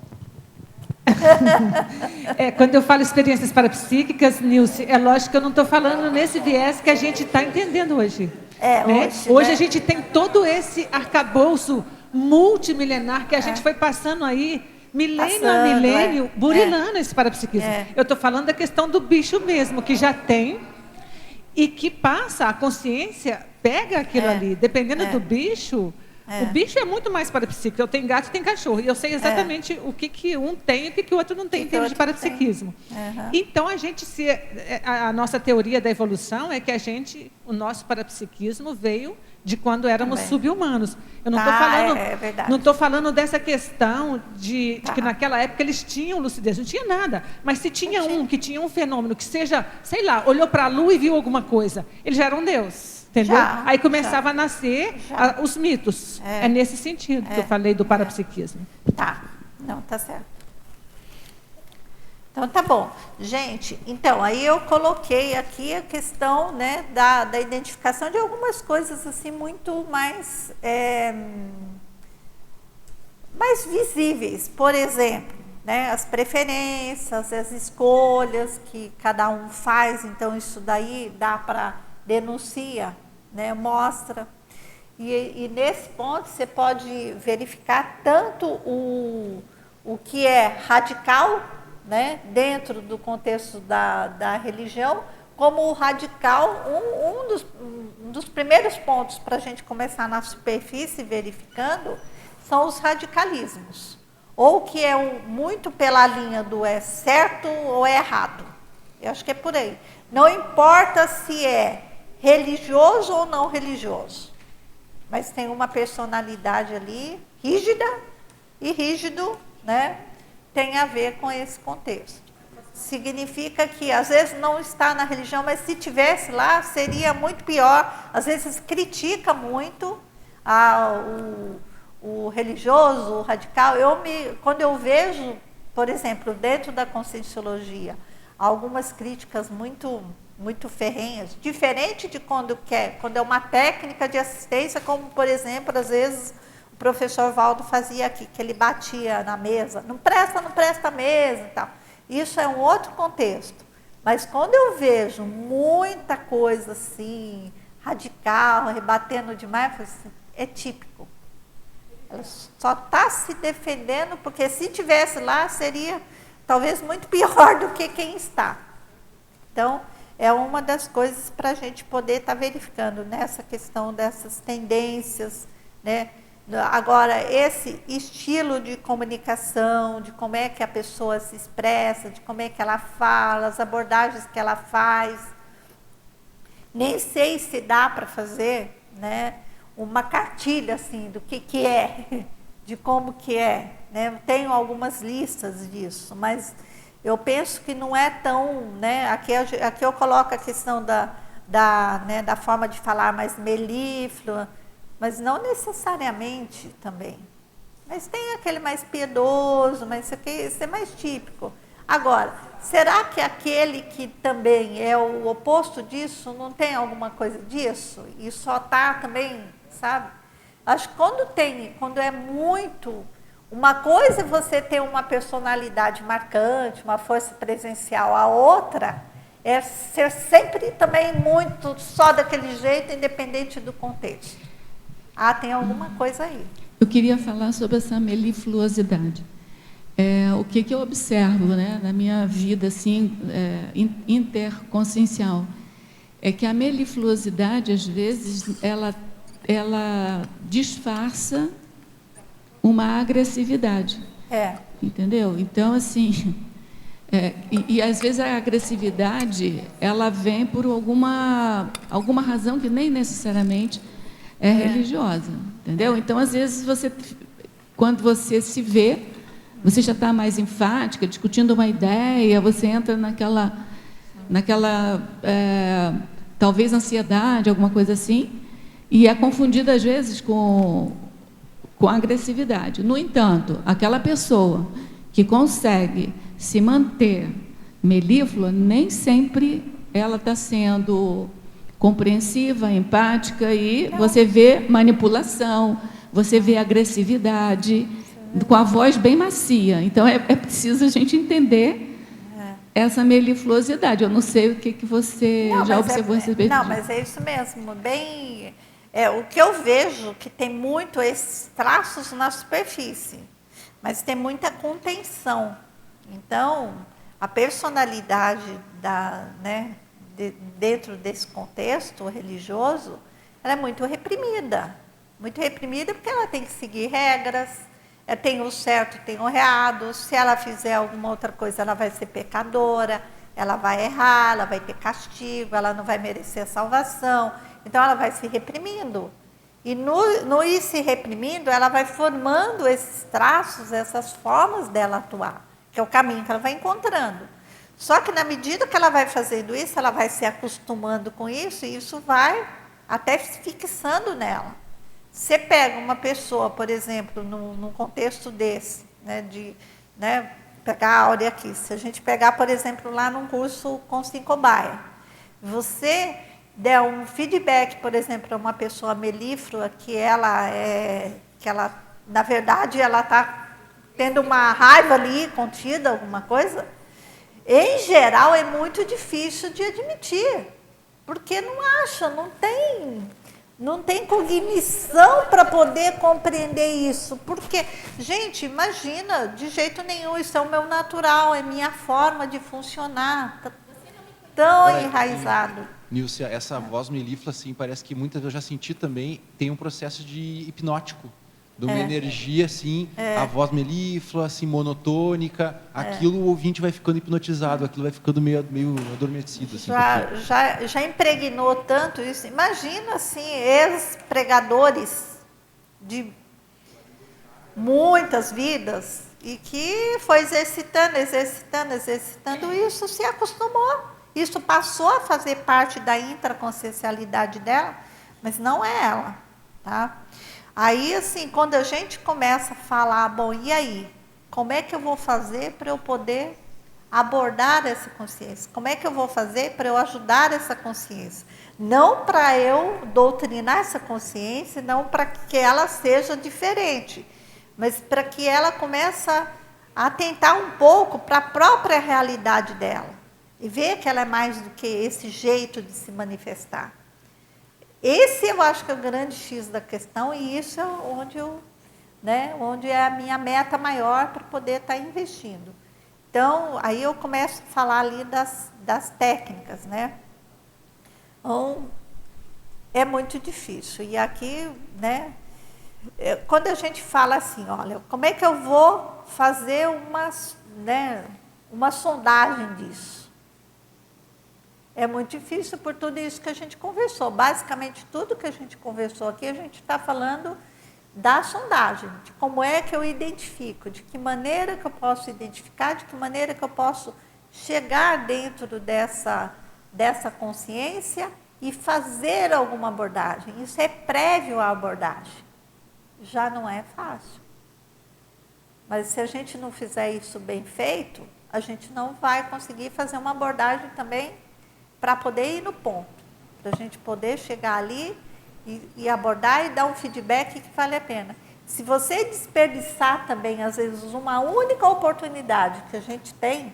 Quando eu falo experiências parapsíquicas, Nilce, é lógico que eu não estou falando nesse viés que a gente está entendendo hoje. Né? Hoje a gente tem todo esse arcabouço multimilenar que a gente foi passando aí, milênio a milênio, burilando esse parapsiquismo. Eu estou falando da questão do bicho mesmo, que já tem e que passa, a consciência pega aquilo ali, dependendo do bicho. O bicho é muito mais parapsíquico. Eu tenho gato e tenho cachorro. E eu sei exatamente o que um tem e o que o outro não tem em termos de parapsiquismo. Então, a nossa teoria da evolução é que o nosso parapsiquismo veio de quando éramos sub-humanos. Eu não estou falando, não estou falando dessa questão de que naquela época eles tinham lucidez. Não tinha nada. Mas se tinha que tinha um fenômeno que seja, sei lá, olhou para a lua e viu alguma coisa, ele já era um Deus. Entendeu? Aí começava a nascer os mitos. É nesse sentido que eu falei do parapsiquismo. Tá. Não, tá certo. Então, tá bom. Gente, então, aí eu coloquei aqui a questão, né, da identificação de algumas coisas assim muito mais visíveis. Por exemplo, né, as preferências, as escolhas que cada um faz. Então, isso daí dá para... denuncia, né, mostra. E nesse ponto você pode verificar tanto o que é radical, né, dentro do contexto da religião, como o radical, um dos primeiros pontos para a gente começar na superfície verificando, são os radicalismos. Ou que é muito pela linha do é certo ou é errado. Eu acho que é por aí. Não importa se é religioso ou não religioso, mas tem uma personalidade ali rígida, e rígido, né, tem a ver com esse contexto. Significa que, às vezes, não está na religião, mas se tivesse lá, seria muito pior. Às vezes, critica muito o religioso, o radical. Quando eu vejo, por exemplo, dentro da Conscienciologia, algumas críticas muito ferrenhas, diferente de quando é uma técnica de assistência, como, por exemplo, às vezes, o professor Valdo fazia aqui, que ele batia na mesa, não presta a mesa e tal. Isso é um outro contexto. Mas quando eu vejo muita coisa assim, radical, rebatendo demais, assim, é típico. Ela só está se defendendo, porque se tivesse lá, seria talvez muito pior do que quem está. Então, é uma das coisas para a gente poder estar verificando nessa questão dessas tendências, né? Agora, esse estilo de comunicação, de como é que a pessoa se expressa, de como é que ela fala, as abordagens que ela faz, nem sei se dá para fazer, né, uma cartilha assim, do que é, de como que é. Né? Eu tenho algumas listas disso, mas eu penso que não é tão... Né, aqui eu coloco a questão da forma de falar mais melíflua, mas não necessariamente também. Mas tem aquele mais piedoso, mas isso é mais típico. Agora, será que aquele que também é o oposto disso, não tem alguma coisa disso? E só está também, sabe? Acho que quando é muito... Uma coisa é você ter uma personalidade marcante, uma força presencial, a outra é ser sempre também muito só daquele jeito, independente do contexto. Tem alguma coisa aí. Eu queria falar sobre essa melifluosidade. O que eu observo, né, na minha vida assim, interconsciencial é que a melifluosidade, às vezes, ela disfarça uma agressividade. Entendeu? Então, assim, e às vezes a agressividade ela vem por alguma razão que nem necessariamente é religiosa, entendeu? Então, às vezes, quando você se vê, você já está mais enfática, discutindo uma ideia, você entra naquela talvez ansiedade, alguma coisa assim, e é confundida, às vezes, com agressividade. No entanto, aquela pessoa que consegue se manter melíflua, nem sempre ela está sendo compreensiva, empática, e você vê manipulação, você vê agressividade, com a voz bem macia. Então, é preciso a gente entender essa melifluosidade. Eu não sei o que você já observou a respeito disso. Não, mas é isso mesmo. O que eu vejo que tem muito esses traços na superfície, mas tem muita contenção. Então, a personalidade dentro desse contexto religioso, ela é muito reprimida porque ela tem que seguir regras, tem o certo, tem o errado. Se ela fizer alguma outra coisa, ela vai ser pecadora, ela vai errar, ela vai ter castigo, ela não vai merecer a salvação. Então, ela vai se reprimindo. E no ir se reprimindo, ela vai formando esses traços, essas formas dela atuar, que é o caminho que ela vai encontrando. Só que, na medida que ela vai fazendo isso, ela vai se acostumando com isso, e isso vai até se fixando nela. Você pega uma pessoa, por exemplo, num contexto desse, pegar a Áurea aqui, se a gente pegar, por exemplo, lá num curso com Cobaia, você der um feedback, por exemplo, a uma pessoa melíflua, que na verdade, ela está tendo uma raiva ali contida, alguma coisa, em geral, é muito difícil de admitir, porque não tem cognição para poder compreender isso. Porque, gente, imagina, de jeito nenhum, isso é o meu natural, é minha forma de funcionar, está tão enraizado. Nilce, essa voz melíflua, assim, parece que muitas vezes eu já senti também, tem um processo de hipnótico de uma energia assim, a voz melíflua, assim, monotônica, aquilo o ouvinte vai ficando hipnotizado, aquilo vai ficando meio adormecido. Assim, já impregnou tanto isso. Imagina, assim, ex-pregadores de muitas vidas e que foi exercitando, e isso se acostumou. Isso passou a fazer parte da intraconsciencialidade dela, mas não é ela, tá? Aí, assim, quando a gente começa a falar, bom, e aí? Como é que eu vou fazer para eu poder abordar essa consciência? Como é que eu vou fazer para eu ajudar essa consciência? Não para eu doutrinar essa consciência, não para que ela seja diferente, mas para que ela comece a atentar um pouco para a própria realidade dela e ver que ela é mais do que esse jeito de se manifestar. Esse eu acho que é o grande X da questão, e isso é onde é a minha meta maior para poder estar investindo. Então, aí eu começo a falar ali das técnicas, né? Então, é muito difícil. E aqui, né, quando a gente fala assim, olha, como é que eu vou fazer uma sondagem disso? É muito difícil por tudo isso que a gente conversou. Basicamente, tudo que a gente conversou aqui, a gente está falando da sondagem, de como é que eu identifico, de que maneira que eu posso identificar, de que maneira que eu posso chegar dentro dessa consciência e fazer alguma abordagem. Isso é prévio à abordagem. Já não é fácil. Mas se a gente não fizer isso bem feito, a gente não vai conseguir fazer uma abordagem também para poder ir no ponto, para a gente poder chegar ali e abordar e dar um feedback que vale a pena. Se você desperdiçar também, às vezes, uma única oportunidade que a gente tem,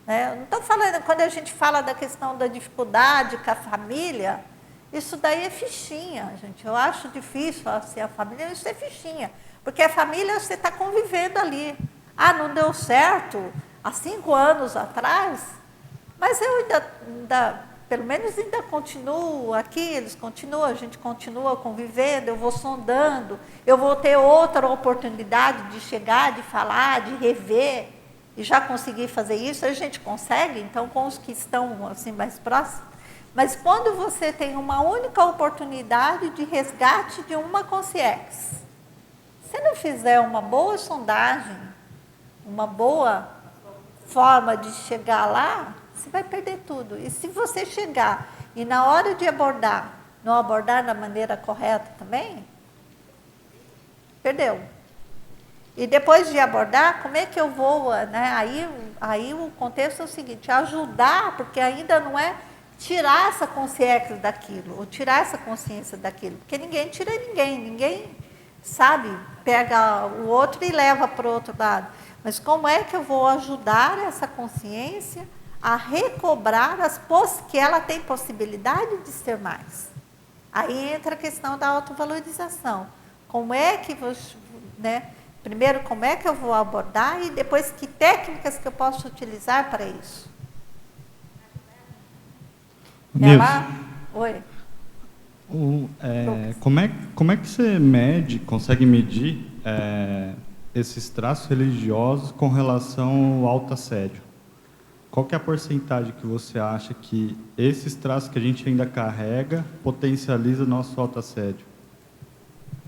né? Não estou falando, quando a gente fala da questão da dificuldade com a família, isso daí é fichinha, gente. Eu acho difícil assim, a família, isso é fichinha, porque a família você está convivendo ali. Ah, não deu certo há 5 anos atrás, mas eu ainda, pelo menos ainda continuo aqui, eles continuam, a gente continua convivendo, eu vou sondando, eu vou ter outra oportunidade de chegar, de falar, de rever, e já consegui fazer isso, a gente consegue, então, com os que estão assim, mais próximos. Mas quando você tem uma única oportunidade de resgate de uma consciência, se não fizer uma boa sondagem, uma boa forma de chegar lá, você vai perder tudo. E se você chegar e na hora de abordar, não abordar da maneira correta também, perdeu. E depois de abordar, como é que eu vou, né? Aí o contexto é o seguinte, ajudar, porque ainda não é tirar essa consciência daquilo, ou tirar essa consciência daquilo, porque ninguém tira ninguém, sabe, pega o outro e leva para o outro lado. Mas como é que eu vou ajudar essa consciência a recobrar que ela tem possibilidade de ser mais? Aí entra a questão da autovalorização. Como é que você, né? Primeiro, como é que eu vou abordar e depois que técnicas que eu posso utilizar para isso? Oi. Como é que você consegue medir esses traços religiosos com relação ao autoassédio? Qual que é a porcentagem que você acha que esses traços que a gente ainda carrega potencializa nosso autoassédio?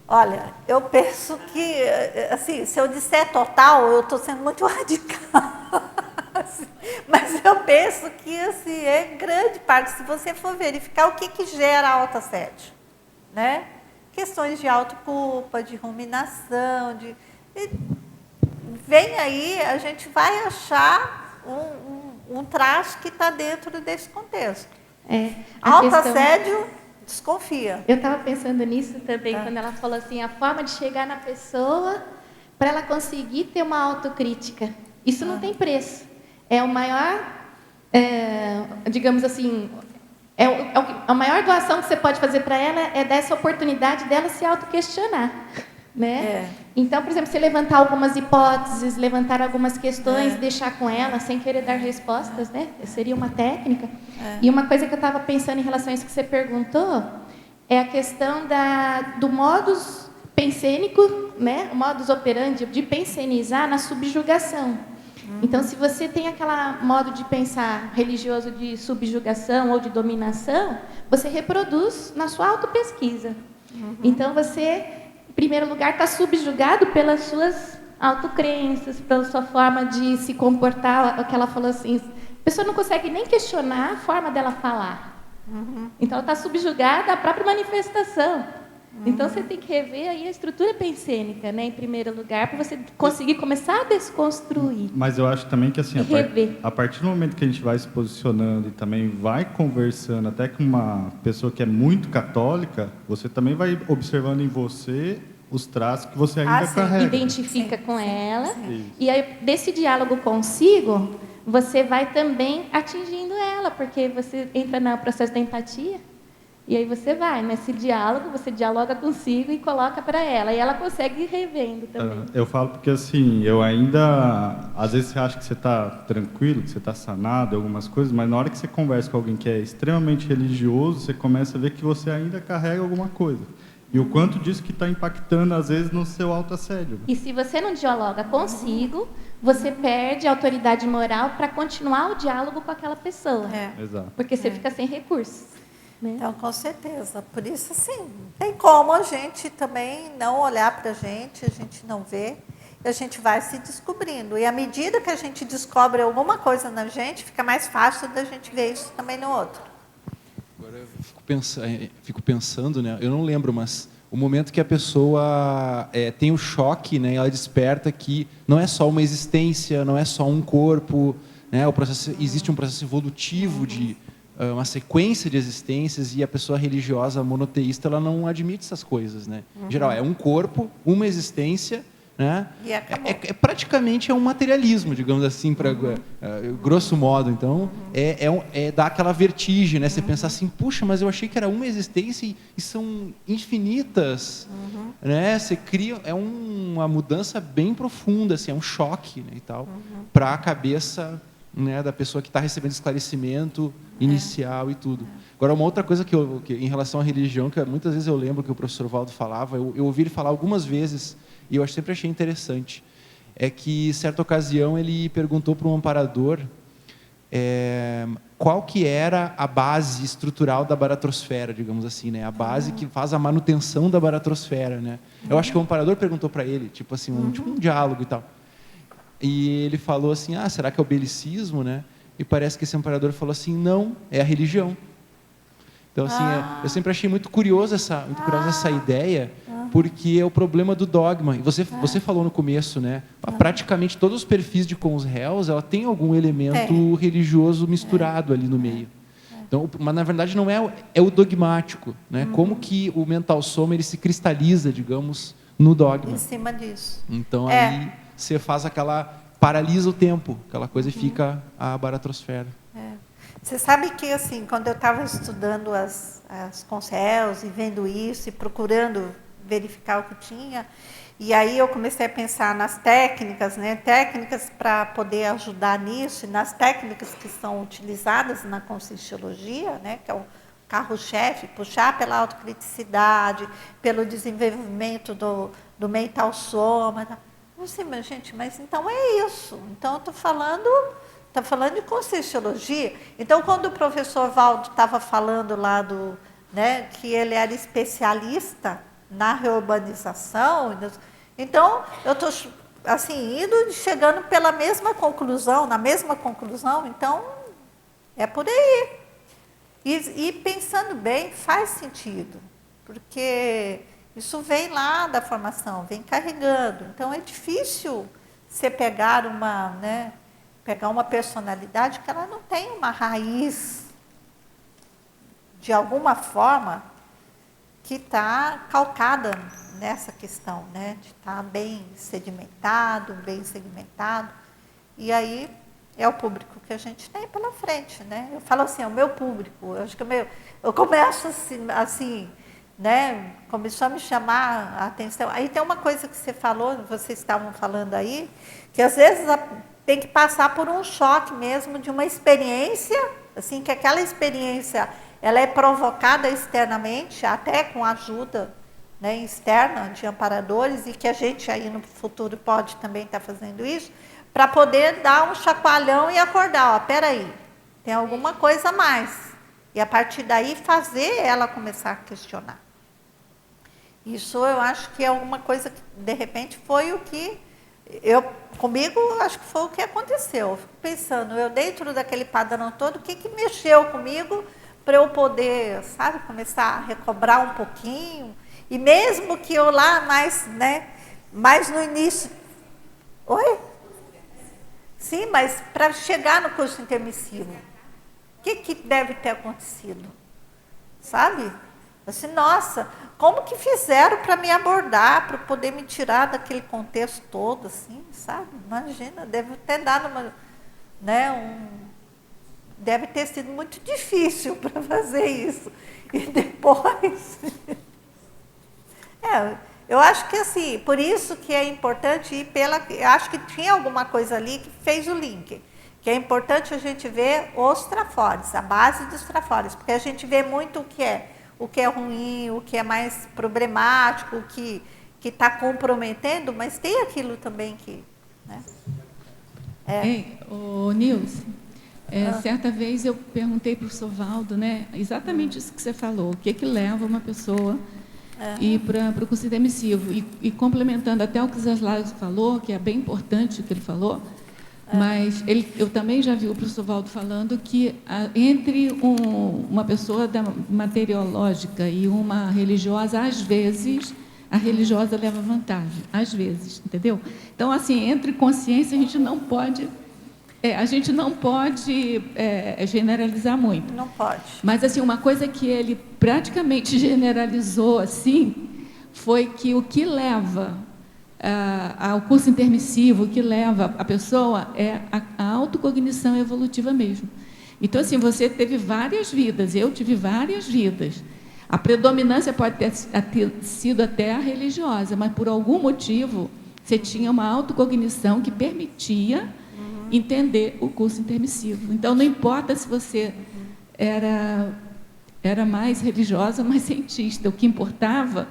Olha, eu penso que, assim, se eu disser total, eu estou sendo muito radical. Mas eu penso que assim, é grande parte, se você for verificar o que gera autoassédio, né? Questões de autoculpa, de ruminação, vem aí, a gente vai achar um traço que está dentro desse contexto. Autoassédio, desconfia. Eu estava pensando nisso também, quando ela falou assim, a forma de chegar na pessoa para ela conseguir ter uma autocrítica. Isso não tem preço. É o maior, digamos assim, a maior doação que você pode fazer para ela é dar essa oportunidade dela se autoquestionar, né? Então, por exemplo, você levantar algumas hipóteses, levantar algumas questões, deixar com ela, sem querer dar respostas, né? Seria uma técnica. E uma coisa que eu estava pensando em relação a isso que você perguntou é a questão do modus pensênico né, o modus operandi de pensenizar na subjugação. Então, se você tem aquele modo de pensar religioso de subjugação ou de dominação, você reproduz na sua autopesquisa. Então, você, em primeiro lugar, está subjugado pelas suas autocrenças, pela sua forma de se comportar, o que ela falou assim, a pessoa não consegue nem questionar a forma dela falar. Então, ela está subjugada à própria manifestação. Então, você tem que rever aí a estrutura pensênica, né, em primeiro lugar, para você conseguir começar a desconstruir. Mas eu acho também que, assim, a partir do momento que a gente vai se posicionando e também vai conversando até com uma pessoa que é muito católica, você também vai observando em você os traços que você ainda carrega. Identifica com ela. E aí, desse diálogo consigo, você vai também atingindo ela, porque você entra no processo da empatia. E aí você vai nesse diálogo, você dialoga consigo e coloca para ela. E ela consegue ir revendo também. Eu falo porque, assim, eu ainda... Às vezes você acha que você está tranquilo, que você está sanado, algumas coisas, mas na hora que você conversa com alguém que é extremamente religioso, você começa a ver que você ainda carrega alguma coisa. E o quanto disso que está impactando, às vezes, no seu autoassédio. E se você não dialoga consigo, você perde a autoridade moral para continuar o diálogo com aquela pessoa. Exato. Porque você fica sem recursos. Né? Então, com certeza. Por isso, assim, não tem como a gente também não olhar para a gente não vê, e a gente vai se descobrindo. E à medida que a gente descobre alguma coisa na gente, fica mais fácil da gente ver isso também no outro. Agora eu fico pensando, né? Eu não lembro, mas o momento que a pessoa tem o choque, né? Ela desperta que não é só uma existência, não é só um corpo, né? Existe um processo evolutivo de uma sequência de existências, e a pessoa religiosa monoteísta, ela não admite essas coisas, né? Em geral, é um corpo, uma existência, né? E praticamente um materialismo, digamos assim, para grosso modo. Então, dá aquela vertigem, né? Você pensar assim, puxa, mas eu achei que era uma existência e são infinitas, né? Você cria, uma mudança bem profunda, assim, é um choque, né, e tal, para a cabeça, né, da pessoa que está recebendo esclarecimento inicial e tudo. Agora, uma outra coisa que em relação à religião, que muitas vezes eu lembro que o professor Valdo falava, eu ouvi ele falar algumas vezes, e eu sempre achei interessante, é que, certa ocasião, ele perguntou para um amparador qual que era a base estrutural da baratrosfera, digamos assim, né? A base que faz a manutenção da baratrosfera, né? Eu acho que o amparador perguntou para ele, tipo assim, um diálogo e tal. E ele falou assim, será que é o belicismo, né? E parece que esse amparador falou assim, não, é a religião. Então, assim, eu sempre achei muito curiosa essa ideia, porque é o problema do dogma. E você falou no começo, né? Praticamente todos os perfis de com os réus, ela tem algum elemento religioso misturado ali no meio. Então, mas, na verdade, não é o dogmático, né? Como que o mental soma, ele se cristaliza, digamos, no dogma. Em cima disso. Então, aí você faz paralisa o tempo, aquela coisa, e fica a baratrosfera. Você sabe que, assim, quando eu estava estudando as conceios e vendo isso e procurando verificar o que tinha, e aí eu comecei a pensar nas técnicas, né? Técnicas para poder ajudar nisso, e nas técnicas que são utilizadas na Conscienciologia, né? Que é o carro-chefe, puxar pela autocriticidade, pelo desenvolvimento do mental soma. Não sei, mas, gente, mas então é isso. Então, eu estou falando de Conscienciologia. Então, quando o professor Valdo estava falando lá né, que ele era especialista na reurbanização, então, eu estou assim, chegando na mesma conclusão, então, é por aí. E pensando bem, faz sentido, porque isso vem lá da formação, vem carregando. Então, é difícil você pegar uma personalidade que ela não tem uma raiz, de alguma forma, que está calcada nessa questão, né? De estar bem sedimentado, bem segmentado. E aí é o público que a gente tem pela frente, né? Eu falo assim, é o meu público. Eu acho que eu começo assim, né? Começou a me chamar a atenção. Aí tem uma coisa que vocês estavam falando aí, que às vezes tem que passar por um choque mesmo de uma experiência, assim, que aquela experiência ela é provocada externamente, até com a ajuda né, externa de amparadores, e que a gente aí no futuro pode também estar fazendo isso, para poder dar um chacoalhão e acordar, ó, peraí, tem alguma coisa a mais. E a partir daí fazer ela começar a questionar. Isso eu acho que é alguma coisa que, de repente, foi o que comigo, acho que foi o que aconteceu. Eu fico pensando, eu dentro daquele padrão todo, o que mexeu comigo para eu poder, sabe, começar a recobrar um pouquinho. E mesmo que eu lá mais, né, mais no início... Oi? Sim, mas para chegar no curso intermissivo, o que deve ter acontecido? Sabe? Assim, nossa, como que fizeram para me abordar, para poder me tirar daquele contexto todo, assim, sabe? Imagina, deve ter dado uma, né, deve ter sido muito difícil para fazer isso. E depois... eu acho que assim, por isso que é importante ir eu acho que tinha alguma coisa ali que fez o link. Que é importante a gente ver os trafores, a base dos trafores, porque a gente vê muito o que é ruim, o que é mais problemático, o que está comprometendo, mas tem aquilo também que... Né? Ei, Nilce, certa vez eu perguntei para o Sovaldo, né, exatamente isso que você falou, o que leva uma pessoa a ir para o curso intermissivo. E complementando até o que o Zaslavio falou, que é bem importante o que ele falou, mas eu também já vi o professor Valdo falando que entre uma pessoa materiológica e uma religiosa, às vezes, a religiosa leva vantagem, às vezes, entendeu? Então, assim, entre consciência, a gente não pode generalizar muito. Não pode. Mas, assim, uma coisa que ele praticamente generalizou, assim, foi que o que leva ao curso intermissivo, o que leva a pessoa é a autocognição evolutiva mesmo. Então, assim, você teve várias vidas, eu tive várias vidas. A predominância pode ter sido até a religiosa, mas por algum motivo você tinha uma autocognição que permitia entender o curso intermissivo. Então, não importa se você era mais religiosa ou mais cientista, o que importava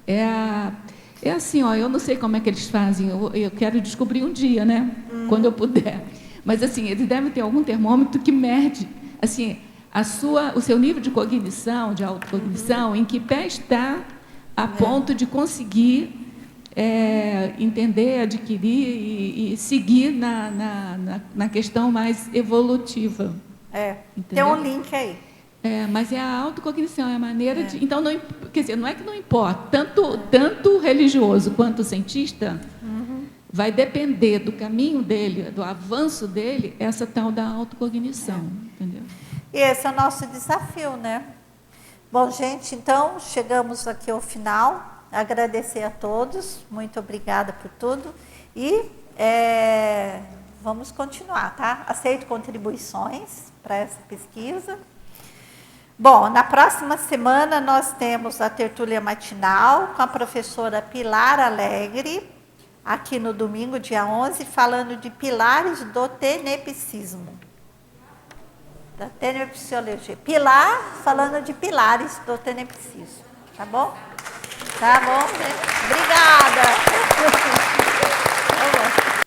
é assim, ó, eu não sei como é que eles fazem, eu quero descobrir um dia, né? Quando eu puder. Mas, assim, eles devem ter algum termômetro que mede, assim, o seu nível de cognição, de autocognição, em que pé está a ponto de conseguir entender, adquirir e seguir na questão mais evolutiva. Tem um link aí. Mas é a autocognição, é a maneira de... Então, não, quer dizer, não é que não importa, tanto o religioso quanto o cientista vai depender do caminho dele, do avanço dele, essa tal da autocognição, entendeu? E esse é o nosso desafio, né? Bom, gente, então, chegamos aqui ao final. Agradecer a todos, muito obrigada por tudo. E vamos continuar, tá? Aceito contribuições para essa pesquisa. Bom, na próxima semana nós temos a tertúlia matinal com a professora Pilar Alegre, aqui no domingo, dia 11, falando de pilares do tenepsismo. Da tenepsiologia. Pilar, falando de pilares do tenepsismo. Tá bom? Tá bom, gente? Obrigada. Tá bom.